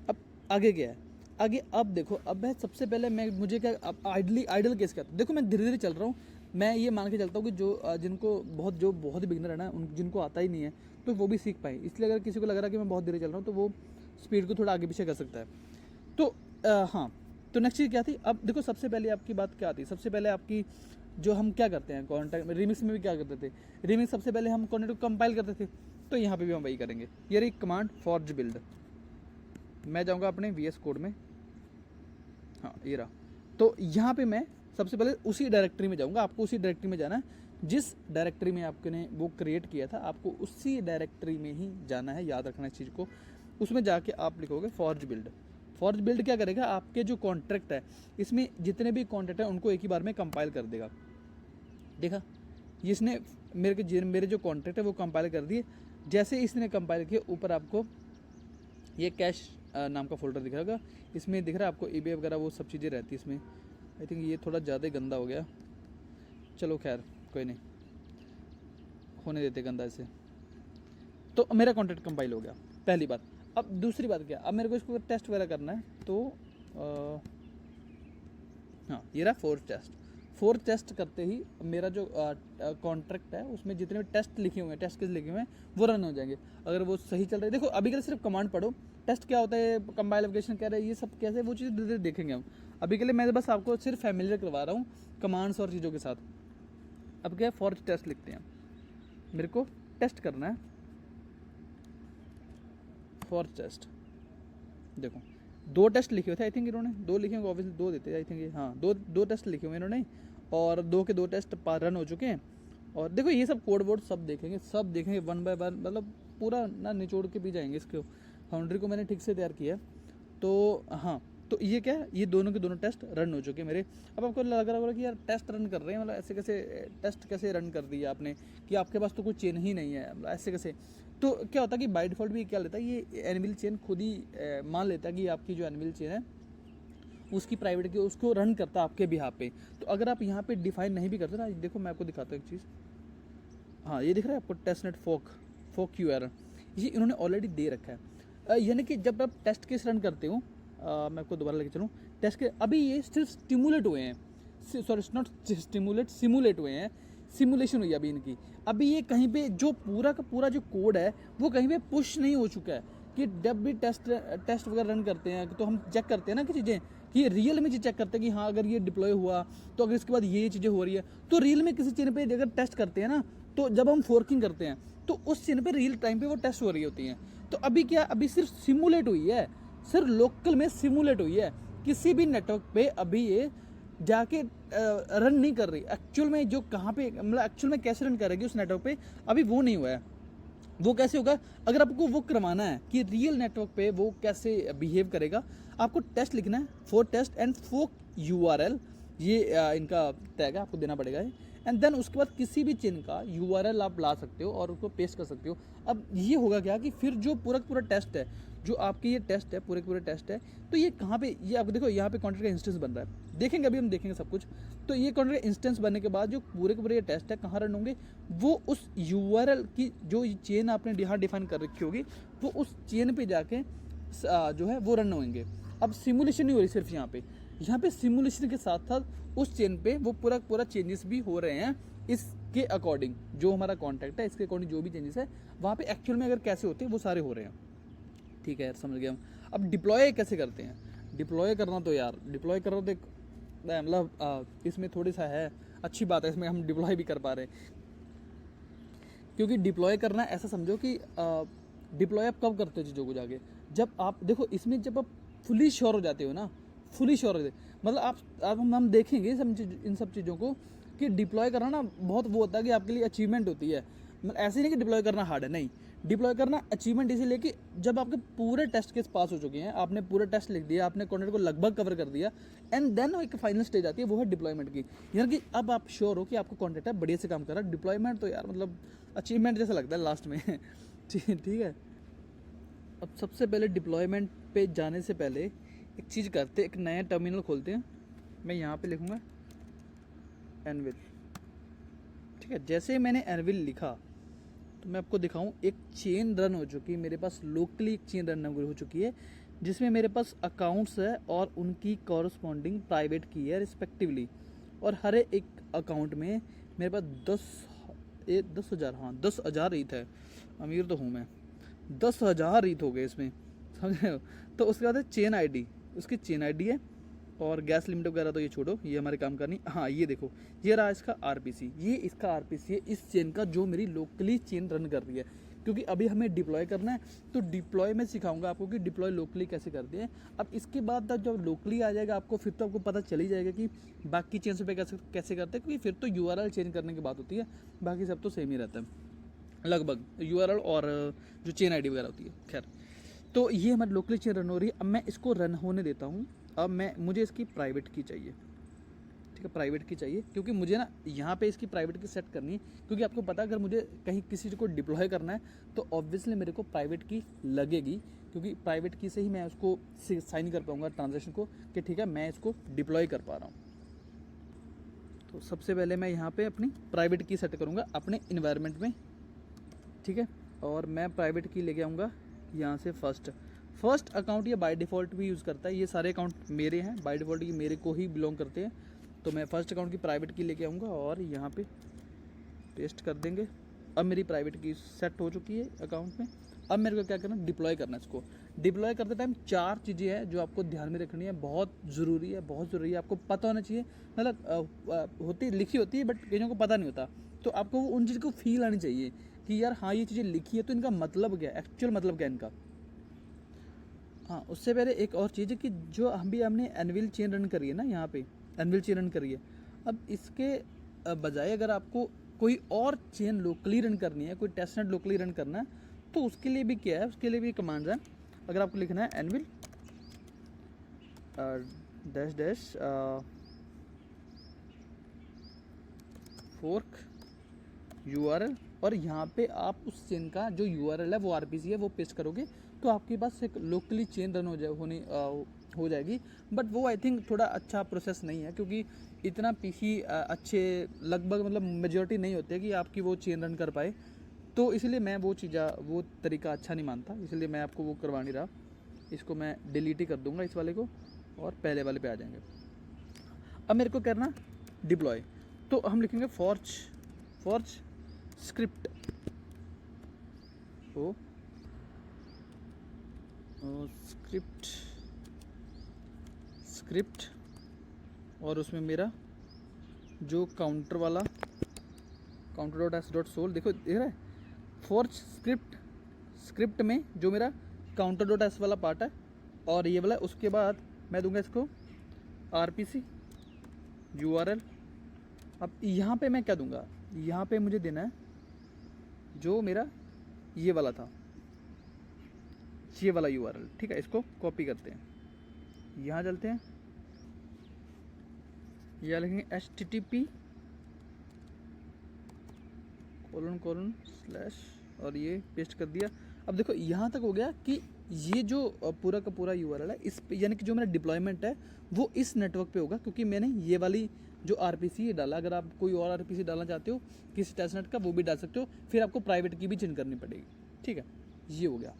अब आगे क्या है, आगे अब देखो, अब है सबसे पहले मुझे क्या, अब आइडल केस क्या, देखो मैं धीरे धीरे चल रहा हूँ। मैं ये मान के चलता हूँ कि जिनको बहुत ही बिगनर है ना, जिनको आता ही नहीं है, तो वो भी सीख पाए। इसलिए अगर किसी को लग रहा है कि मैं बहुत धीरे चल रहा हूँ, तो वो स्पीड को थोड़ा आगे पीछे कर सकता है। तो हाँ, तो नेक्स्ट चीज़ क्या थी। अब देखो सबसे पहले आपकी बात क्या आती है, सबसे पहले आपकी जो हम क्या करते हैं कॉन्टैक्ट में, रिमिक्स में भी क्या करते थे, रिमिक्स सबसे पहले हम कॉन्टेंट को कंपाइल करते थे, तो यहाँ पे भी हम वही करेंगे। ये रही कमांड फॉर्ज बिल्ड। मैं जाऊँगा अपने VS कोड में, हाँ ये रहा। तो यहाँ पे मैं सबसे पहले उसी डायरेक्टरी में जाऊँगा। आपको उसी डायरेक्टरी में जाना है, जिस डायरेक्टरी में आपने वो क्रिएट किया था, आपको उसी डायरेक्टरी में ही जाना है, याद रखना इस चीज़ को। उसमें जाके आप लिखोगे फॉर्ज बिल्ड। फॉर्ज बिल्ड क्या करेगा, आपके जो कॉन्ट्रैक्ट है, इसमें जितने भी कॉन्ट्रैक्ट हैं उनको एक ही बार में कंपाइल कर देगा। देखा, इसने मेरे जो कॉन्ट्रैक्ट है वो कंपाइल कर दिए। जैसे इसने कंपाइल किया, ऊपर आपको ये कैश नाम का फोल्डर दिख रहा होगा, इसमें दिख रहा है आपको eBay वगैरह वो सब चीज़ें रहती है इसमें। आई थिंक ये थोड़ा ज़्यादा गंदा हो गया, चलो खैर कोई नहीं, होने देते गंदा इसे। तो मेरा कॉन्ट्रैक्ट कंपाइल हो गया, पहली बात। अब दूसरी बात क्या, अब मेरे को इसको टेस्ट वगैरह करना है, तो हाँ ये रहा फोर्थ टेस्ट करते ही मेरा जो कॉन्ट्रैक्ट है उसमें जितने भी टेस्ट लिखे हुए हैं, टेस्ट केस लिखे हुए हैं, वो रन हो जाएंगे अगर वो सही चल रहे हैं। देखो अभी के लिए सिर्फ कमांड पढ़ो, टेस्ट क्या होता है, कंपाइल एप्लीकेशन क्या है, ये सब कैसे, वो चीज़ धीरे धीरे देखेंगे हम। अभी के लिए मैं बस आपको सिर्फ फैमिलियर करवा रहा हूँ कमांड्स और चीज़ों के साथ। अब क्या है, फॉर्च टेस्ट लिखते हैं, मेरे को टेस्ट करना है फॉर्च टेस्ट। देखो 2 टेस्ट लिखे हुए थे, आई थिंक इन्होंने 2 लिखे होंगे, ऑब्वियसली 2 देते हैं आई थिंक, हाँ 2 टेस्ट लिखे हुए इन्होंने, और 2 के 2 टेस्ट रन हो चुके हैं। और देखो ये सब कोड वर्ड सब देखेंगे 1 बाय 1, मतलब पूरा ना निचोड़ के भी जाएंगे इसको। फाउंड्री को मैंने ठीक से तैयार किया, तो हाँ, तो ये क्या है, ये दोनों के दोनों टेस्ट रन हो चुके मेरे। अब आपको लग रहा होगा कि यार टेस्ट रन कर रहे हैं, मतलब ऐसे कैसे टेस्ट कैसे रन कर दिया आपने, कि आपके पास तो कोई चेन ही नहीं है, मतलब ऐसे कैसे। तो क्या होता है कि बाय डिफॉल्ट भी क्या लेता है, ये एनविल चेन खुद ही मान लेता है कि आपकी जो एनविल चेन है उसकी प्राइवेट की, उसको रन करता है आपके बिहाफ पे। तो अगर आप यहाँ पे डिफाइन नहीं भी करते ना, देखो मैं आपको दिखाता हूँ एक चीज़, हाँ ये दिख रहा है आपको, टेस्टनेट फोक URL, ये इन्होंने ऑलरेडी दे रखा है। यानी कि जब आप टेस्ट केस रन करते हो, मैं आपको दोबारा लेके चलूँ, टेस्ट के अभी ये सिर्फ स्टिमुलेट हुए हैं, सॉरी नॉट स्टिमुलेट, सिमुलेट हुए हैं, सिमुलेशन हुई अभी इनकी। अभी ये कहीं पे जो पूरा का पूरा जो कोड है वो कहीं पे पुश नहीं हो चुका है, कि जब भी टेस्ट वगैरह रन करते हैं तो हम चेक करते हैं ना कि चीज़ें कि रियल में चेक करते हैं कि हाँ अगर ये डिप्लॉय हुआ तो अगर इसके बाद ये चीज़ें हो रही है, तो रियल में किसी चेन पे अगर टेस्ट करते हैं ना, तो जब हम फोर्किंग करते हैं तो उस चेन पे रियल टाइम पे वो टेस्ट हो रही होती हैं। तो अभी क्या, अभी सिर्फ सिमुलेट हुई है, सिर्फ लोकल में सिमुलेट हुई है, किसी भी नेटवर्क पे अभी ये जाके रन नहीं कर रही। एक्चुअल में जो कहाँ पे, मतलब एक्चुअल में कैसे रन करेगी उस नेटवर्क पे, अभी वो नहीं हुआ है। वो कैसे होगा, अगर आपको वो करवाना है कि रियल नेटवर्क पे वो कैसे बिहेव करेगा, आपको टेस्ट लिखना है, for test and fork URL, ये इनका टैग है, आपको देना पड़ेगा। एंड देन उसके बाद किसी भी चेन का URL आप ला सकते हो और उसको पेस्ट कर सकते हो। अब ये होगा क्या कि फिर जो पूरा टेस्ट है, जो आपके ये टेस्ट है, पूरे टेस्ट है, तो ये कहाँ पे, ये आप देखो यहाँ पे कॉन्ट्रैक्ट का इंस्टेंस बन रहा है, देखेंगे अभी हम देखेंगे सब कुछ। तो ये कॉन्ट्रैक्ट इंस्टेंस बनने के बाद जो पूरे के पूरे ये टेस्ट है कहाँ रन होंगे, वो उस URL की जो चेन आपने यहाँ डिफाइन कर रखी होगी, वो उस चेन पे जाके जो है वो रन होंगे। अब सिमुलेशन नहीं हो रही सिर्फ यहाँ पे सिमुलेशन के साथ साथ उस चेन पे वो पूरा चेंजेस भी हो रहे हैं इसके अकॉर्डिंग, जो हमारा कॉन्टैक्ट है इसके अकॉर्डिंग जो भी चेंजेस है वहाँ पे एक्चुअल में अगर कैसे होते हैं वो सारे हो रहे हैं। ठीक है यार, समझ गए हम। अब डिप्लॉय कैसे करते हैं, डिप्लॉय करना तो यार, डिप्लॉय करना तो एक मतलब इसमें थोड़ी सा है, अच्छी बात है इसमें हम डिप्लॉय भी कर पा रहे हैं। क्योंकि डिप्लॉय करना ऐसा समझो कि डिप्लॉय आप कब करते हो चीज़ों को जाके, जब आप देखो इसमें जब आप फुली श्योर हो जाते हो ना, फुली श्योर हो जाते, मतलब आप हम देखेंगे इन सब चीज़ों को कि डिप्लॉय करना ना बहुत वो होता है कि आपके लिए अचीवमेंट होती है। मतलब ऐसे नहीं कि डिप्लॉय करना हार्ड है, नहीं, डिप्लॉय करना अचीवमेंट इसीलिए कि जब आपके पूरे टेस्ट केस पास हो चुके हैं, आपने पूरा टेस्ट लिख दिया, आपने कॉन्टेंट को लगभग कवर कर दिया, एंड देन एक फाइनल स्टेज आती है, वो है डिप्लॉयमेंट की। यानी कि अब आप श्योर हो कि आपको कॉन्टेंट है बढ़िया से काम कर रहा है। डिप्लॉयमेंट तो यार मतलब अचीवमेंट जैसा लगता है लास्ट में। ठीक है। अब सबसे पहले डिप्लॉयमेंट पे जाने से पहले एक चीज़ करते, एक नया टर्मिनल खोलते हैं। मैं यहाँ पे लिखूँगा एनविल। ठीक है, जैसे मैंने एनविल लिखा तो मैं आपको दिखाऊं, एक चेन रन हो चुकी है मेरे पास, लोकली एक चेन रन हो चुकी है जिसमें मेरे पास अकाउंट्स है और उनकी कॉरस्पॉन्डिंग प्राइवेट की है रिस्पेक्टिवली। और हर एक अकाउंट में मेरे पास 10,000, हाँ 10,000 रीत है, अमीर तो हूँ मैं, 10,000 रीत हो गए इसमें, समझ रहे हो। तो उसके बाद है चेन ID, उसकी चेन ID है, और गैस लिमिट वगैरह तो ये छोड़ो, ये हमारे काम का नहीं। हाँ ये देखो, ये रहा इसका RPC, ये इसका RPC है इस चेन का जो मेरी लोकली चेन रन कर रही है। क्योंकि अभी हमें डिप्लॉय करना है, तो डिप्लॉय में सिखाऊंगा आपको कि डिप्लॉय लोकली कैसे करते हैं। अब इसके बाद जब लोकली आ जाएगा आपको, फिर तो आपको पता चल ही जाएगा कि बाकी चेन पे कैसे करते हैं, क्योंकि फिर तो URL चेंज करने की बात होती है, बाकी सब तो सेम ही रहता है लगभग, URL और जो चेन ID वगैरह होती है। खैर, तो ये हमारी लोकली चेन रन हो रही है। अब मैं इसको रन होने देता हूँ। अब मुझे इसकी प्राइवेट की चाहिए, ठीक है, प्राइवेट की चाहिए, क्योंकि मुझे ना यहाँ पे इसकी प्राइवेट की सेट करनी है। क्योंकि आपको पता है अगर मुझे कहीं किसी को डिप्लॉय करना है तो ऑब्वियसली मेरे को प्राइवेट की लगेगी, क्योंकि प्राइवेट की से ही मैं उसको साइन कर पाऊँगा ट्रांजेक्शन को कि ठीक है मैं इसको डिप्लॉय कर पा रहा हूँ। तो सबसे पहले मैं यहाँ पे अपनी प्राइवेट की सेट करूँगा अपने इन्वायरमेंट में, ठीक है। और मैं प्राइवेट की लेके आऊँगा यहाँ से फर्स्ट अकाउंट ये बाय डिफ़ॉल्ट भी यूज़ करता है, ये सारे अकाउंट मेरे हैं बाय डिफ़ॉल्ट, ये मेरे को ही बिलोंग करते हैं। तो मैं फर्स्ट अकाउंट की प्राइवेट की लेके आऊँगा और यहाँ पे पेस्ट कर देंगे। अब मेरी प्राइवेट की सेट हो चुकी है अकाउंट में। अब मेरे को क्या करना है, डिप्लॉय करना है इसको। डिप्लॉय करते टाइम 4 चीज़ें हैं जो आपको ध्यान में रखनी है, बहुत ज़रूरी है, आपको पता होना चाहिए। मतलब लिखी होती है बट कईयों को पता नहीं होता, तो आपको उन चीज़ को फील आनी चाहिए कि यार हाँ ये चीज़ें लिखी है तो इनका मतलब क्या है, एक्चुअल मतलब क्या है इनका। हाँ, उससे पहले एक और चीज़ है कि जो हमने एनविल चेन रन करी है ना, यहाँ पे एनविल चेन रन करी है। अब इसके बजाय अगर आपको कोई और चेन लोकली रन करनी है, कोई टेस्टनेट लोकली रन करना है, तो उसके लिए भी क्या है, उसके लिए भी कमांड है। अगर आपको लिखना है एनविल डैश फोर्क URL, और यहाँ पे आप उस चेन का जो URL है वो RPC है वो पेस्ट करोगे तो आपके पास एक लोकली चेन रन हो जाएगी। बट वो आई थिंक थोड़ा अच्छा प्रोसेस नहीं है, क्योंकि इतना PC अच्छे लगभग मतलब मेजॉरिटी नहीं होते कि आपकी वो चेन रन कर पाए। तो इसलिए मैं वो तरीका अच्छा नहीं मानता, इसलिए मैं आपको वो करवा नहीं रहा। इसको मैं डिलीट ही कर दूंगा इस वाले को और पहले वाले पे आ जाएंगे। अब मेरे को करना डिप्लॉय, तो हम लिखेंगे फॉर्ज स्क्रिप्ट ओ स्क्रिप्ट और उसमें मेरा जो काउंटर वाला counter dot S dot sol, देखो देख रहा है, फॉर स्क्रिप्ट में जो मेरा काउंटर डॉट एस वाला पार्ट है और ये वाला, उसके बाद मैं दूंगा इसको RPC URL। अब यहाँ पे मैं क्या दूंगा, यहाँ पे मुझे देना है जो मेरा ये वाला था, ये वाला URL, ठीक है। इसको कॉपी करते हैं, यहाँ चलते हैं, यहाँ लिखेंगे http:// और ये पेस्ट कर दिया। अब देखो यहाँ तक हो गया कि ये जो पूरा का पूरा URL है, इस पे यानी कि जो मेरा डिप्लॉयमेंट है वो इस नेटवर्क पे होगा, क्योंकि मैंने ये वाली जो RPC डाला। अगर आप कोई और RPC डालना चाहते हो किसी टेस्टनेट का, वो भी डाल सकते हो, फिर आपको प्राइवेट की भी चेंज करनी पड़ेगी, ठीक है। ये हो गया,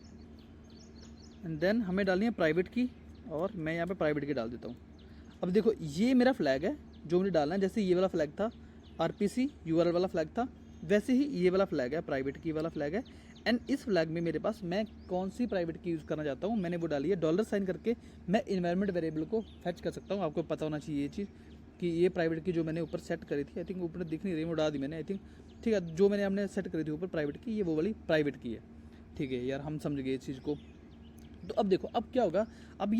एंड देन हमें डालनी है प्राइवेट की, और मैं यहाँ पे प्राइवेट की डाल देता हूँ। अब देखो ये मेरा फ्लैग है जो मुझे डालना है, जैसे ये वाला फ्लैग था RPC URL वाला फ्लैग था, वैसे ही ये वाला फ्लैग है, प्राइवेट की वाला फ्लैग है। एंड इस फ्लैग में मेरे पास मैं कौन सी प्राइवेट की यूज़ करना चाहता हूँ, मैंने वो डाली है $साइन करके। मैं इन्वायरमेंट वेरिएबल को फैच कर सकता हूँ, आपको पता होना चाहिए ये चीज़ कि ये प्राइवेट की जो मैंने ऊपर सेट करी थी, आई थिंक ऊपर दिख नहीं रही, वो डाल दी मैंने, आई थिंक, ठीक है। जो मैंने हमने सेट करी थी ऊपर प्राइवेट की, ये वो वाली प्राइवेट की है, ठीक है यार, हम समझ गए इस चीज़ को। तो अब देखो अब क्या होगा, अब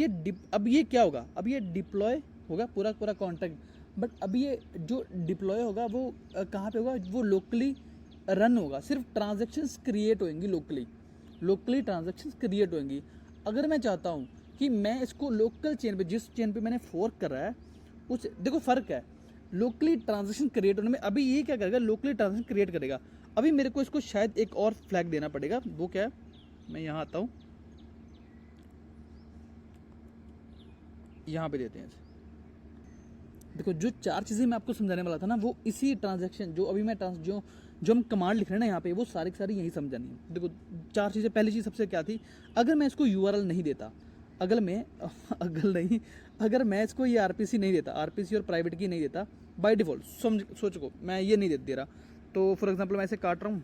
ये क्या होगा, अब ये डिप्लॉय होगा पूरा पूरा कॉन्ट्रैक्ट, बट अब ये जो डिप्लॉय होगा वो कहाँ पे होगा, वो लोकली रन होगा, सिर्फ ट्रांजैक्शंस क्रिएट होंगी, लोकली ट्रांजैक्शंस क्रिएट होंगी। अगर मैं चाहता हूँ कि मैं इसको लोकल चेन पे, जिस चेन पे मैंने फोर्क करा है उस, देखो फ़र्क है लोकली ट्रांजैक्शन क्रिएट होने में। अभी ये क्या करेगा, लोकली ट्रांजैक्शन क्रिएट करेगा। अभी मेरे को इसको शायद एक और फ्लैग देना पड़ेगा, वो क्या है, मैं यहाँ आता हूँ, यहाँ पे देते हैं। देखो जो चार चीज़ें मैं आपको समझाने वाला था ना, वो इसी ट्रांजैक्शन जो अभी मैं जो हम कमांड लिख रहे हैं ना यहाँ पे, वो सारी की सारी यही समझानी है। देखो चार चीज़ें, पहली चीज़ सबसे क्या थी, अगर मैं इसको URL नहीं देता, अगर मैं इसको ये RPC नहीं देता, RPC और प्राइवेट की नहीं देता बाय डिफ़ॉल्ट, सोचो मैं ये नहीं दे रहा, तो फॉर एग्जांपल मैं इसे काट रहा हूँ,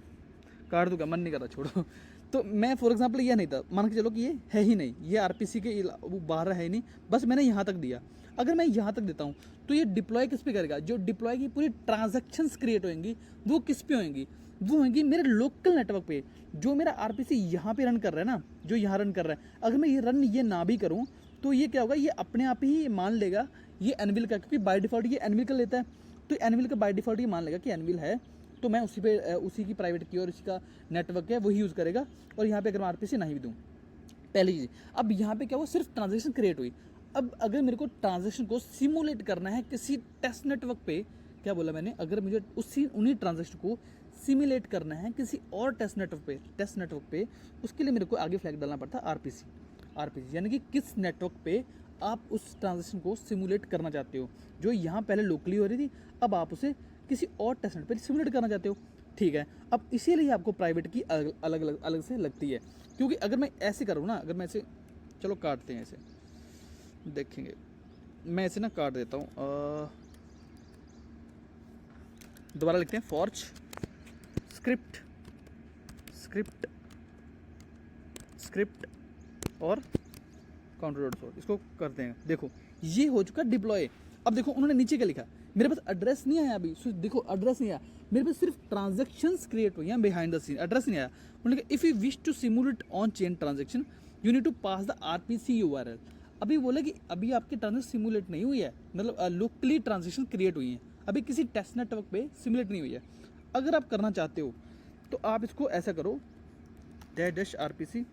काट दूंगा, मन नहीं कर रहा, छोड़ो। तो मैं फॉर एग्जांपल ये नहीं था, मान के चलो कि ये है ही नहीं, ये RPC के वो बाहर है ही नहीं, बस मैंने यहाँ तक दिया। अगर मैं यहाँ तक देता हूँ तो ये डिप्लॉय किस पे करेगा, जो डिप्लॉय की पूरी ट्रांजैक्शंस क्रिएट होंगी वो किस पे होंगी, वो होंगी मेरे लोकल नेटवर्क पे। जो मेरा RPC यहाँ पे रन कर रहा है ना, जो यहाँ रन कर रहा है, अगर मैं ये ना भी करूँ तो ये क्या होगा, ये अपने आप ही मान लेगा ये एनविल का, क्योंकि बाय डिफ़ॉल्ट ये एनविल का लेता है, तो एनविल का बाय डिफ़ॉल्ट ये मान लेगा कि एनविल है, तो मैं उसी की प्राइवेट की और उसका नेटवर्क है वही यूज़ करेगा। और यहाँ पे अगर मैं RPC नहीं भी दूँ, पहली चीज़। अब यहाँ पे क्या हुआ, सिर्फ ट्रांजैक्शन क्रिएट हुई। अब अगर मेरे को ट्रांजैक्शन को सिमुलेट करना है किसी टेस्ट नेटवर्क पे, क्या बोला मैंने, अगर मुझे उन्हीं ट्रांजैक्शन को सिमुलेट करना है किसी और टेस्ट नेटवर्क पे, उसके लिए मेरे को आगे फ्लैग डालना पड़ता है RPC, यानी कि किस नेटवर्क पे आप उस ट्रांजैक्शन को सिमुलेट करना चाहते हो। जो यहाँ पहले लोकली हो रही थी, अब आप उसे किसी और टेस्ट नेट पर सिमुलेट करना चाहते हो, ठीक है। अब इसीलिए आपको प्राइवेट की अलग से लगती है, क्योंकि अगर मैं ऐसे करूँ ना, अगर मैं ऐसे, चलो काटते हैं ऐसे, देखेंगे, मैं ऐसे ना काट देता हूँ, दोबारा लिखते हैं, फॉर्च स्क्रिप्ट और काउंटर डॉट सोर्स, इसको करते हैं। देखो ये हो चुका डिप्लॉय। अब देखो उन्होंने नीचे क्या लिखा, मेरे पास एड्रेस नहीं आया अभी, देखो एड्रेस नहीं आया मेरे पास, सिर्फ ट्रांजैक्शंस क्रिएट हुई हैं बिहाइंड द सीन, एड्रेस नहीं आया। उन्होंने कहा if you wish to simulate on chain transaction you need to pass the RPC URL। अभी बोला कि अभी आपकी ट्रांजैक्शन सिमुलेट नहीं हुई है, मतलब लोकली ट्रांजैक्शन क्रिएट हुई हैं, अभी किसी टेस्ट नेटवर्क पे सिमुलेट नहीं हुई है। अगर आप करना चाहते हो तो आप इसको ऐसा करो, -RPC,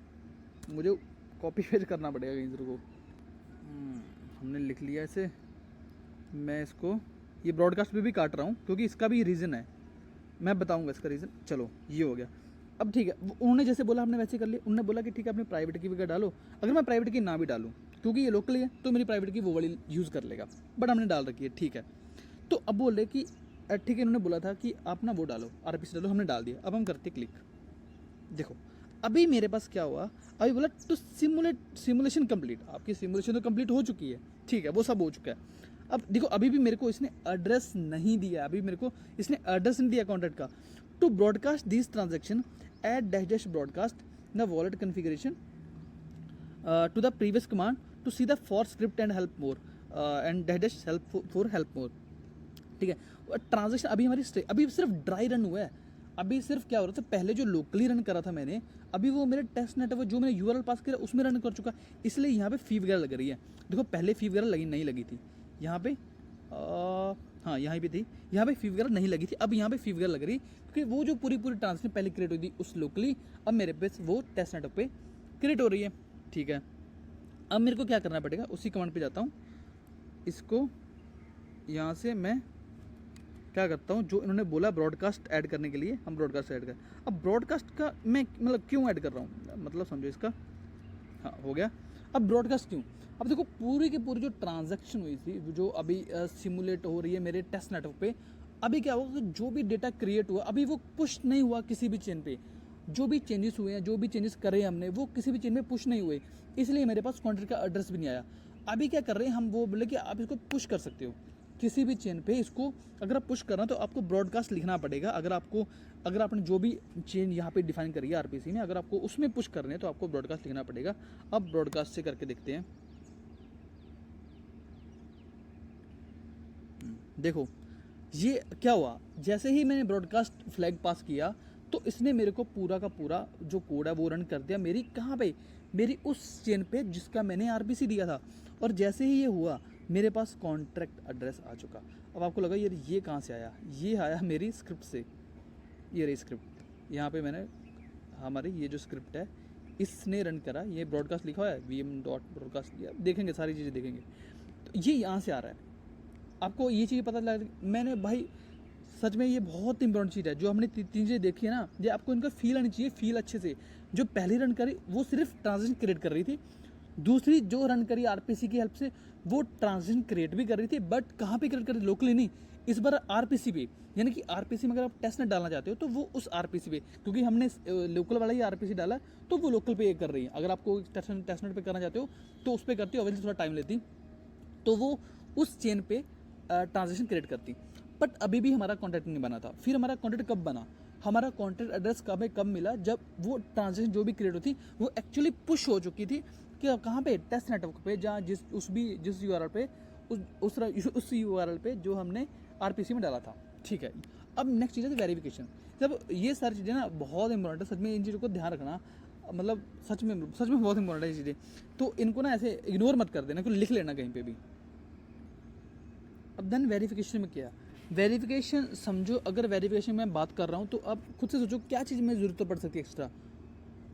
मुझे कॉपी पेस्ट करना पड़ेगा कहीं से को, हमने लिख लिया ऐसे। मैं इसको ये ब्रॉडकास्ट पे भी काट रहा हूँ क्योंकि इसका भी रीज़न है, मैं बताऊँगा इसका रीज़न। चलो ये हो गया। अब ठीक है, उन्होंने जैसे बोला हमने वैसे कर लिया। उन्होंने बोला कि ठीक है अपने प्राइवेट की भी डालो, अगर मैं प्राइवेट की ना भी डालूँ क्योंकि ये लोकल है तो मेरी प्राइवेट की वो वाली यूज़ कर लेगा, बट हमने डाल रखी है, ठीक है। तो अब बोल रहे कि ठीक है, इन्होंने बोला था कि आप ना वो डालो, RPC डालो, हमने डाल दिया। अब हम करते क्लिक, देखो अभी मेरे पास क्या हुआ, अभी बोला टू सिमुलेशन कंप्लीट, आपकी सिमुलेशन तो कंप्लीट हो चुकी है, ठीक है, वो सब हो चुका है। अब देखो अभी भी मेरे को इसने एड्रेस नहीं दिया, अभी मेरे को इसने एड्रेस नहीं दिया कॉन्टैक्ट का। To broadcast this transaction add dash broadcast the wallet configuration to the previous command to see the for script and help more. And dash help for help more. ठीक है, और ट्रांजेक्शन अभी हमारी अभी सिर्फ ड्राई रन हुआ है। अभी सिर्फ क्या हो रहा था, पहले जो लोकली रन करा था मैंने, अभी वो मेरे टेस्ट नेटवर्क जो मैंने यूआरएल पास किया उसमें रन कर चुका, इसलिए यहाँ पे फी वगैरह लग रही है। देखो पहले फी वगैरह लगी नहीं लगी थी यहाँ पे, हाँ यहाँ पे थी, यहाँ पे फी वगैरह नहीं लगी थी, अब यहाँ पे फी वगैरह लग रही क्योंकि वो जो पूरी ट्रांजेक्शन पहले क्रिएट हुई थी उस लोकली, अब मेरे पे वो टेस्ट नेटवर्क पे क्रिएट हो रही है। ठीक है, अब मेरे को क्या करना पड़ेगा, उसी कमांड पे जाता हूँ, इसको यहाँ से मैं क्या करता हूँ, जो इन्होंने बोला ब्रॉडकास्ट ऐड करने के लिए, हम ब्रॉडकास्ट ऐड करें। अब ब्रॉडकास्ट का मैं मतलब क्यों ऐड कर रहा हूँ, मतलब समझो इसका, हाँ हो गया। अब ब्रॉडकास्ट क्यों, अब देखो पूरी की पूरी जो ट्रांजैक्शन हुई थी, जो अभी सिमुलेट हो रही है मेरे टेस्ट नेटवर्क पे, अभी क्या होगा, जो भी डेटा क्रिएट हुआ अभी वो पुश नहीं हुआ किसी भी चेन पे, जो भी चेंजेस हुए हैं, जो भी चेंजेस करे हमने, वो किसी भी चेन में पुश नहीं हुए, इसलिए मेरे पास कॉन्ट्रैक्ट का एड्रेस भी नहीं आया। अभी क्या कर रहे हैं हम, वो बोले कि आप इसको पुश कर सकते हो किसी भी चेन पे, इसको अगर आप पुश करना तो आपको ब्रॉडकास्ट लिखना पड़ेगा। अगर आपने जो भी चेन यहाँ पे डिफाइन करी है आरपीसी में, अगर आपको उसमें पुश करने हैं तो आपको ब्रॉडकास्ट लिखना पड़ेगा। अब ब्रॉडकास्ट से करके देखते हैं। देखो ये क्या हुआ, जैसे ही मैंने ब्रॉडकास्ट फ्लैग पास किया तो इसने मेरे को पूरा का पूरा जो कोड है वो रन कर दिया मेरी कहाँ पे, मेरी उस चेन पे जिसका मैंने आरपीसी दिया था। और जैसे ही ये हुआ मेरे पास कॉन्ट्रैक्ट एड्रेस आ चुका। अब आपको लगा यार ये कहाँ से आया, ये आया मेरी स्क्रिप्ट से। ये रही स्क्रिप्ट, यहाँ पे मैंने हमारी ये जो स्क्रिप्ट है इसने रन करा, ये ब्रॉडकास्ट लिखा हुआ है vm.broadcast लिया, देखेंगे सारी चीज़ें देखेंगे, तो ये यहाँ से आ रहा है। आपको ये चीज़ पता लग, मैंने भाई सच में ये बहुत इंपॉर्टेंट चीज़ है जो हमने तीन चीज़ें देखी है ना, ये आपको इनका फील आनी चाहिए, फील अच्छे से। जो पहली रन करी वो सिर्फ ट्रांजेक्शन क्रिएट कर रही थी, दूसरी जो रन करी आरपीसी की हेल्प से वो ट्रांजेक्शन क्रिएट भी कर रही थी, बट कहाँ पे क्रिएट कर रही, लोकली नहीं, इस बार आरपीसी पे। यानी कि आरपीसी में अगर आप टेस्ट नेट डालना चाहते हो तो वो उस आरपीसी पे, क्योंकि हमने लोकल वाला ही आरपीसी डाला तो वो लोकल पे कर रही है। अगर आपको टेस्ट नेट पे करना चाहते हो तो उस पर करती हो, ऑब्वियसली थोड़ा टाइम लेती, तो वो उस चेन पे ट्रांजेक्शन क्रिएट करती। बट अभी भी हमारा कॉन्टैक्ट नहीं बना था। फिर हमारा कॉन्टैक्ट कब बना, हमारा कॉन्टैक्ट एड्रेस कब मिला, जब वो ट्रांजेक्शन जो भी क्रिएट होती वो एक्चुअली पुश हो चुकी थी कि कहाँ पे, टेस्ट नेटवर्क पे, जहाँ जिस यूआरएल पे, उस यूआरएल पे जो हमने आरपीसी में डाला था। ठीक है, अब नेक्स्ट चीज़ है वेरिफिकेशन। जब ये सारी चीज़ें ना बहुत इंपॉर्टेंट है, सच में इन चीज़ों को ध्यान रखना, मतलब सच में बहुत इंपॉर्टेंट है ये चीज़ें, तो इनको ना ऐसे इग्नोर मत कर देना, इनको लिख लेना कहीं पे भी। अब देन वेरिफिकेशन में क्या, वेरिफिकेशन समझो, अगर वेरिफिकेशन में बात कर रहा हूँ तो आप खुद से सोचो क्या चीज़ में ज़रूरत पड़ सकती है एक्स्ट्रा।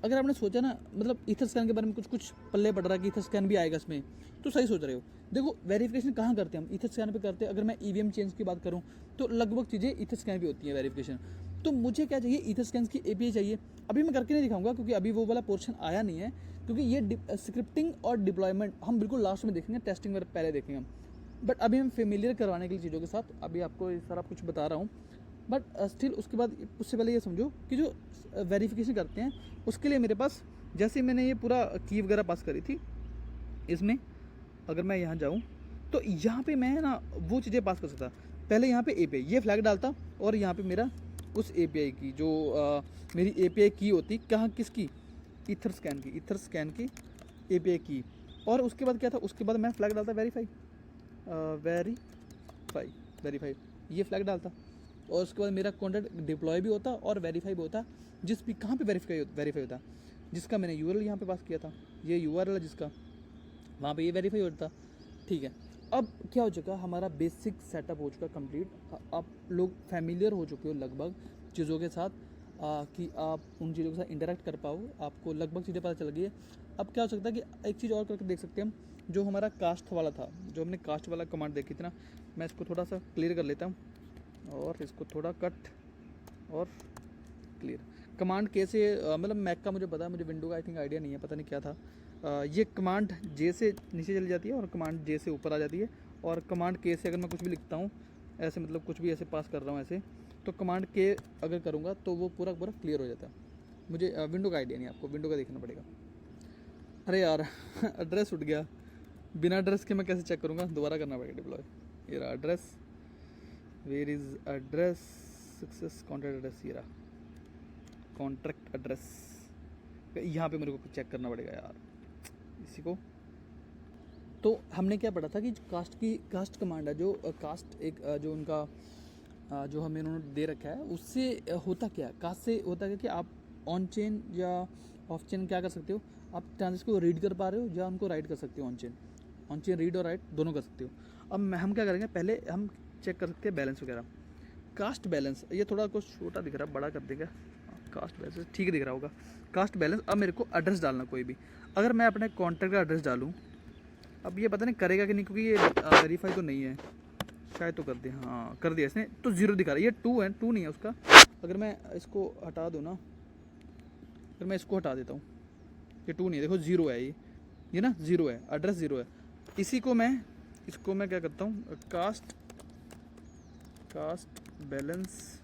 अगर आपने सोचा ना, मतलब ईथर स्कैन के बारे में कुछ पल्ले पड़ रहा है कि ईथर स्कैन भी आएगा इसमें, तो सही सोच रहे हो। देखो वेरिफिकेशन कहाँ करते हैं हम, ईथर स्कैन पे करते हैं। अगर मैं ईवीएम चेंज की बात करूँ तो लगभग चीज़ें ईथर स्कैन भी होती है वेरिफिकेशन। तो मुझे क्या चाहिए, ईथर स्कैन की एपीआई चाहिए। अभी मैं करके नहीं दिखाऊंगा क्योंकि अभी वो वाला पोर्शन आया नहीं है, क्योंकि ये स्क्रिप्टिंग और डिप्लॉयमेंट हम बिल्कुल लास्ट में देखेंगे, टेस्टिंग में पहले देखेंगे हम। बट अभी हम फेमिलियर करवाने के लिए चीज़ों के साथ अभी आपको इस तरह कुछ बता रहा हूँ। बट स्टिल उसके बाद उससे पहले ये समझो कि जो वेरिफिकेशन करते हैं उसके लिए मेरे पास, जैसे मैंने ये पूरा की वगैरह पास करी थी इसमें, अगर मैं यहाँ जाऊँ तो यहाँ पे मैं ना वो चीज़ें पास कर सकता। पहले यहाँ पे एपीआई ये फ्लैग डालता और यहाँ पे मेरा उस एपीआई की जो मेरी एपीआई की होती, कहाँ किसकी, ईथर स्कैन की एपीआई की। और उसके बाद क्या था, उसके बाद मैं फ्लैग डालता वेरीफाई ये फ्लैग डालता, और उसके बाद मेरा कॉन्टैक्ट डिप्लॉय भी होता और वेरीफाई भी होता। जिस भी कहाँ पे वेरीफाई होता, जिसका मैंने यूआरएल यहाँ पे पास किया था, ये यूआरएल है जिसका, वहाँ पे ये वेरीफाई होता। ठीक है, अब क्या हो चुका, हमारा बेसिक सेटअप हो चुका कंप्लीट। आप लोग फैमिलियर हो चुके हो लगभग चीज़ों के साथ, कि आप उन चीज़ों के साथ इंटरेक्ट कर पाओ, आपको लगभग चीज़ें पता चल गई है। अब क्या हो सकता है कि एक चीज़ और करके देख सकते हैं हम, जो हमारा कास्ट वाला था, जो हमने कास्ट वाला कमांड देखी थी ना, मैं इसको थोड़ा सा क्लियर कर लेता हूँ और इसको थोड़ा कट और क्लियर। कमांड कैसे, मतलब मैक का मुझे पता है, मुझे विंडो का आई थिंक आइडिया नहीं है, पता नहीं क्या था। ये कमांड जे से नीचे चली जाती है और कमांड जे से ऊपर आ जाती है, और कमांड के से अगर मैं कुछ भी लिखता हूँ ऐसे, मतलब कुछ भी ऐसे पास कर रहा हूँ ऐसे, तो कमांड के अगर करूँगा तो वो पूरा क्लियर हो जाता है। मुझे विंडो का आइडिया नहीं, आपको विंडो का देखना पड़ेगा। अरे यार एड्रेस उठ गया, बिना एड्रेस के मैं कैसे चेक करूँगा, दोबारा करना पड़ेगा डिप्लॉय। ये रहा address, where is address, success contract address, ये रहा कॉन्ट्रैक्ट एड्रेस। यहाँ पे मेरे को चेक करना पड़ेगा यार, इसी को तो हमने क्या पढ़ा था कि कास्ट कमांड है, जो कास्ट एक जो उनका जो हमें उन्होंने दे रखा है, उससे होता क्या है, कास्ट से होता क्या कि आप ऑन चेन या ऑफ चेन क्या कर सकते हो, आप ट्रांजेक्शन को रीड कर पा रहे हो या उनको राइट कर सकते हो। ऑन चेन रीड और राइट दोनों कर सकते हो। अब हम क्या करेंगे, पहले हम चेक कर सकते हैं बैलेंस वगैरह। कास्ट बैलेंस, ये थोड़ा कुछ छोटा दिख रहा है, बड़ा कर देगा। कास्ट बैलेंस ठीक दिख रहा होगा। कास्ट बैलेंस, अब मेरे को एड्रेस डालना कोई भी। अगर मैं अपने कॉन्टैक्ट का एड्रेस डालूँ, अब ये पता नहीं करेगा कि नहीं, क्योंकि ये वेरीफाई तो नहीं है, शायद तो कर दिया, हाँ कर दिया इसने, तो जीरो दिखा रहा है। ये 2 है, 2 नहीं है उसका। अगर मैं इसको हटा दूँ ना, अगर मैं इसको हटा देता हूँ, ये 2 नहीं है, देखो 0 है ये ना 0 है, एड्रेस 0 है। इसको मैं क्या करता हूँ, कास्ट बैलेंस।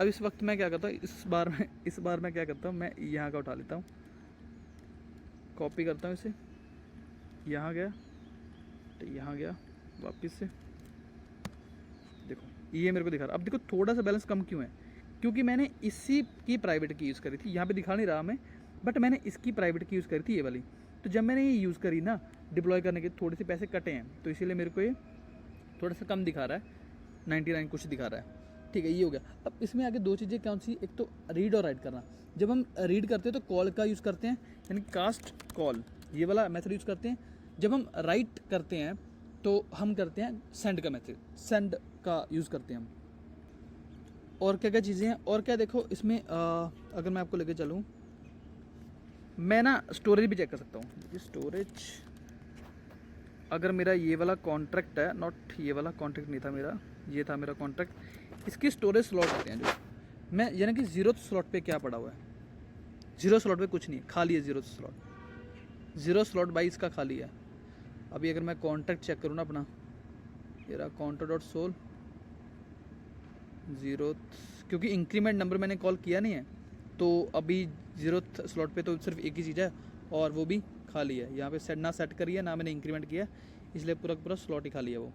अब इस वक्त मैं क्या करता हूँ, इस बार मैं क्या करता हूँ, मैं यहाँ का उठा लेता हूँ, कॉपी करता हूँ इसे, यहाँ गया तो यहाँ गया वापस से, देखो ये मेरे को दिखा रहा। अब देखो थोड़ा सा बैलेंस कम क्यों है, क्योंकि मैंने इसी की प्राइवेट की यूज़ करी थी। यहाँ पे दिखा नहीं रहा मैं, बट मैंने इसकी प्राइवेट की यूज़ करी थी, ये वाली। तो जब मैंने ये यूज़ करी ना डिप्लॉय करने के, थोड़े से पैसे कटे हैं, तो इसीलिए मेरे को ये थोड़ा सा कम दिखा रहा है, 99 कुछ दिखा रहा है। ठीक है, ये हो गया। अब इसमें आगे 2 चीज़ें कौन सी, एक तो रीड और राइट करना। जब हम रीड करते हैं तो कॉल का यूज़ करते हैं, यानी कास्ट कॉल, ये वाला मेथड यूज़ करते हैं। जब हम राइट करते हैं तो हम करते हैं सेंड का मेथड, सेंड का यूज़ करते हैं हम। और क्या क्या चीज़ें हैं, और क्या देखो इसमें अगर मैं आपको लेके चलूँ, मैं ना स्टोरेज भी चेक कर सकता हूँ। स्टोरेज, अगर मेरा ये वाला कॉन्ट्रैक्ट है, नॉट ये वाला कॉन्ट्रैक्ट नहीं था मेरा, ये था मेरा कॉन्ट्रैक्ट। इसकी स्टोरेज स्लॉट होते हैं जो मैं, यानी कि 0 स्लॉट पे क्या पड़ा हुआ है, 0 स्लॉट पे कुछ नहीं है, खाली है 0 स्लॉट बाई इसका खाली है। अभी अगर मैं कॉन्ट्रैक्ट चेक करूँ ना अपना, ये रहा counter.sol 0, क्योंकि इंक्रीमेंट नंबर मैंने कॉल किया नहीं है, तो अभी 0 स्लॉट पे तो सिर्फ एक ही चीज़ है, और वो भी खाली है। यहाँ पे सेट करी है ना, मैंने इंक्रीमेंट किया, इसलिए पूरा स्लॉट ही खाली है वो।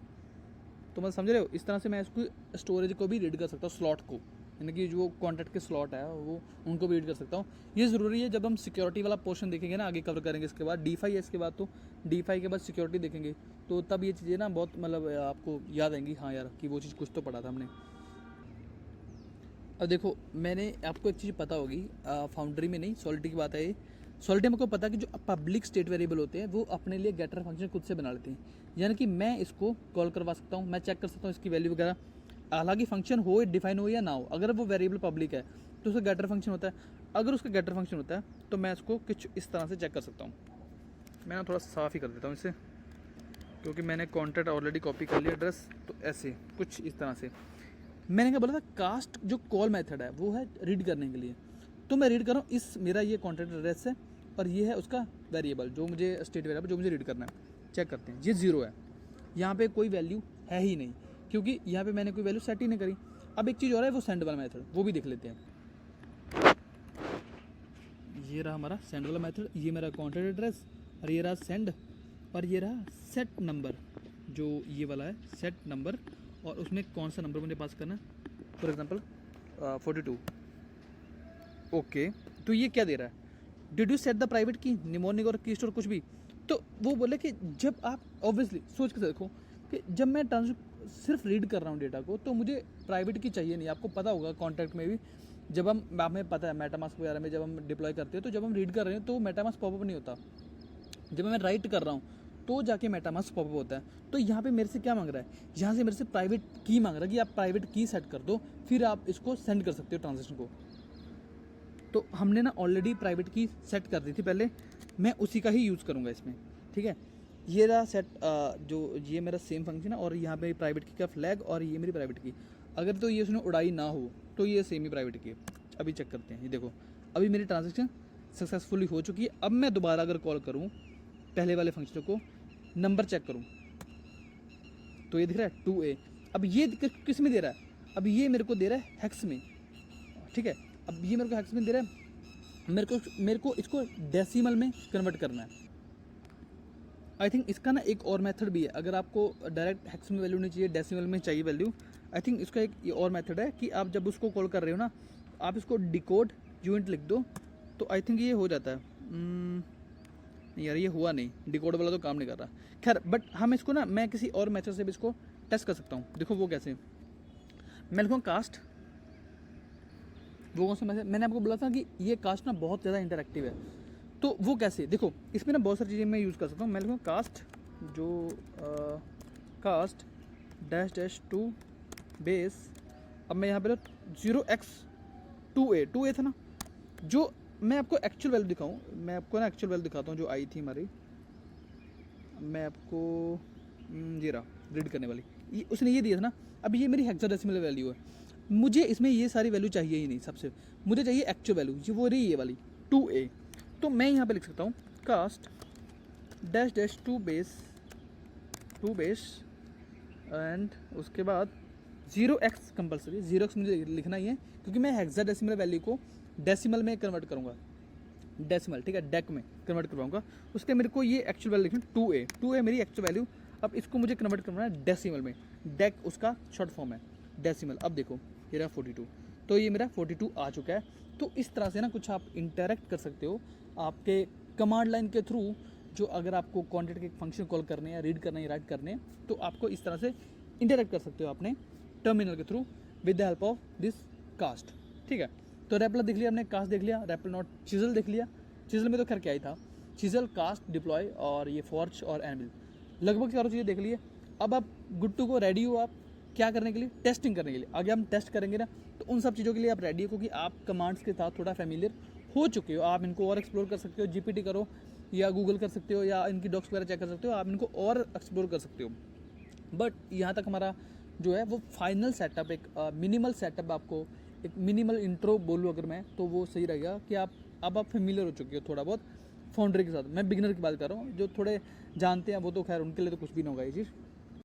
तो मैं समझ रहे हो, इस तरह से मैं इसको स्टोरेज को भी रीड कर सकता हूँ, स्लॉट को, यानी कि जो कॉन्टैक्ट के स्लॉट है वो उनको भी रीड कर सकता हूँ। ये ज़रूरी है, जब हम सिक्योरिटी वाला पोर्शन देखेंगे ना, आगे कवर करेंगे, इसके बाद DeFi है, इसके बाद तो DeFi के बाद सिक्योरिटी देखेंगे, तो तब ये चीज़ें ना बहुत मतलब आपको याद आएंगी, हाँ यार कि वो चीज़ कुछ तो पढ़ा था हमने। अब देखो, मैंने आपको एक चीज़ पता होगी, फाउंड्री में नहीं, सॉलिडिटी की बात है ये। सॉलिडिटी में को पता है कि जो पब्लिक स्टेट वेरिएबल होते हैं वो अपने लिए गेटर फंक्शन खुद से बना लेते हैं, यानी कि मैं इसको कॉल करवा सकता हूँ, मैं चेक कर सकता हूँ इसकी वैल्यू वगैरह, हालांकि फंक्शन हो, डिफाइन हो या ना हो। अगर वो वेरिएबल पब्लिक है तो उसका गेटर फंक्शन होता है, अगर उसका गेटर फंक्शन होता है तो मैं इसको कुछ इस तरह से चेक कर सकता हूँ। मैं ना थोड़ा साफ़ ही कर देता हूँ इसे, क्योंकि मैंने कॉन्टैक्ट ऑलरेडी कॉपी कर लिया एड्रेस, तो ऐसे कुछ इस तरह से। मैंने क्या बोला था, कास्ट जो कॉल मेथड है वो है रीड करने के लिए, तो मैं रीड कर रहा हूँ, इस मेरा ये कॉन्टैक्ट एड्रेस है और ये है उसका वेरिएबल, जो मुझे स्टेट वेरिएबल जो मुझे रीड करना है। चेक करते हैं, ये 0 है, यहाँ पे कोई वैल्यू है ही नहीं, क्योंकि यहाँ पे मैंने कोई वैल्यू सेट ही नहीं करी। अब एक चीज़ और है, वो सेंड वाला मेथड, वो भी देख लेते हैं। ये रहा हमारा सेंड वाला मेथड, ये मेरा कॉन्टैक्ट एड्रेस, और ये रहा सेंड, और ये रहा सेट नंबर, जो ये वाला है सेट नंबर, और उसमें कौन सा नंबर मुझे पास करना है, फॉर एग्जांपल 42। ओके, तो ये क्या दे रहा है, did you set the private की, निमोनिक और की स्टोर कुछ भी। तो वो बोले कि जब आप ऑब्वियसली सोच के देखो कि जब मैं सिर्फ रीड कर रहा हूँ डेटा को, तो मुझे प्राइवेट की चाहिए नहीं। आपको पता होगा कॉन्ट्रैक्ट में भी, जब हमें पता है मेटामास्क वगैरह में जब हम डिप्लॉय करते हैं, तो जब हम रीड कर रहे हैं तो मेटामास्क पॉपअप नहीं होता, जब मैं राइट कर रहा हूँ तो जाके मेटामास्क पॉपअप होता है। तो यहाँ पे मेरे से क्या मांग रहा है, यहाँ से मेरे से प्राइवेट की मांग रहा है कि आप प्राइवेट की सेट कर दो, फिर आप इसको सेंड कर सकते हो ट्रांजेक्शन को। तो हमने ना ऑलरेडी प्राइवेट की सेट कर दी थी पहले, मैं उसी का ही यूज़ करूँगा इसमें, ठीक है। ये रहा सेट, जो ये मेरा सेम फंक्शन है, और यहाँ पे प्राइवेट की का फ्लैग, और ये मेरी प्राइवेट की। अगर तो ये उसने उड़ाई ना हो तो ये सेम ही प्राइवेट की है। अभी चेक करते हैं, ये देखो अभी मेरी ट्रांजेक्शन सक्सेसफुली हो चुकी है। अब मैं दोबारा अगर कॉल करूँ पहले वाले फंक्शन को, नंबर चेक करूँ, तो ये दिख रहा है 2A। अब ये किस में दे रहा है, अब ये मेरे को दे रहा है हेक्स में, ठीक है। अब ये मेरे को हेक्स में दे रहा है, मेरे को इसको डेसिमल में कन्वर्ट करना है। आई थिंक इसका ना एक और मेथड भी है, अगर आपको डायरेक्ट हेक्स में वैल्यू नहीं चाहिए, डेसिमल में चाहिए वैल्यू, आई थिंक इसका एक ये और मेथड है कि आप जब उसको कॉल कर रहे हो ना, आप इसको डिकोड यूनिट लिख दो, तो आई थिंक ये हो जाता है। नहीं यार ये हुआ नहीं, डिकोड वाला तो काम नहीं कर रहा। खैर बट हम इसको ना, मैं किसी और मेथड से भी इसको टेस्ट कर सकता हूँ। देखो वो कैसे, मैं लिखूँ कास्ट, वो कौन सा मैसेज, मैंने आपको बोला था कि ये कास्ट ना बहुत ज़्यादा इंटरेक्टिव है, तो वो कैसे, देखो इसमें ना बहुत सारी चीज़ें मैं यूज़ कर सकता हूँ। मैं लिखूँ कास्ट, जो cast dash dash to base, अब मैं यहाँ पे 0x2a था ना, जो मैं आपको एक्चुअल वैल्यू दिखाऊँ, मैं आपको ना एक्चुअल वैल्यू दिखाता हूँ जो आई थी हमारी, मैं आपको ये रहा रीड करने वाली, ये उसने ये दिया था ना। अब ये मेरी हेक्साडेसिमल वैल्यू है, मुझे इसमें ये सारी वैल्यू चाहिए ही नहीं, सबसे मुझे चाहिए एक्चुअल वैल्यू, ये वो रही ये वाली 2a। तो मैं यहाँ पे लिख सकता हूँ cast dash dash to base and उसके बाद 0x कंपल्सरी, 0x मुझे लिखना ही है क्योंकि मैं हेक्साडेसिमल वैल्यू को डेसिमल में कन्वर्ट करूँगा, डेसिमल ठीक है, डेक में कन्वर्ट करवाऊंगा। उसके मेरे को ये एक्चुअल वैल्यू लिखनी 2a मेरी एक्चुअल वैल्यू। अब इसको मुझे कन्वर्ट करना है डेसिमल में, डेक उसका शॉर्ट फॉर्म है डेसिमल। अब देखो ये रहा 42, तो ये मेरा 42 आ चुका है। तो इस तरह से ना कुछ आप इंटरेक्ट कर सकते हो आपके कमांड लाइन के थ्रू, जो अगर आपको क्वांटिटी के फंक्शन कॉल करने या रीड करने या राइट करने, तो आपको इस तरह से इंटरेक्ट कर सकते हो अपने टर्मिनल के through with the help of this cast. ठीक है, तो रेपल देख लिया हमने, कास्ट देख लिया, रेपल नॉट चिजल देख लिया। चिजल में तो खैर क्या ही था, चिजल कास्ट डिप्लॉय और ये फॉर्च और एनविल, लगभग चारों चीज़ें देख लिए। अब आप गुड टू गो, रेडी हो आप क्या करने के लिए, टेस्टिंग करने के लिए। आगे हम टेस्ट करेंगे ना, तो उन सब चीज़ों के लिए आप रेडी हो, क्योंकि आप कमांड्स के साथ थोड़ा फैमिलियर हो चुके हो। आप इनको और एक्सप्लोर कर सकते हो, जीपीटी करो या गूगल कर सकते हो या इनकी डॉक्स वगैरह चेक कर सकते हो, आप इनको और एक्सप्लोर कर सकते हो। बट यहाँ तक हमारा जो है वो फाइनल सेटअप, एक मिनिमल सेटअप, आपको एक मिनिमल इंट्रो बोलूँ अगर मैं, तो वो सही रहेगा कि अब आप फेमिलियर हो चुके हो थोड़ा बहुत फाउंड्री के साथ। मैं बिगिनर की बात कर रहा हूँ, जो थोड़े जानते हैं वो तो खैर उनके लिए तो कुछ भी नहीं होगा ये चीज़।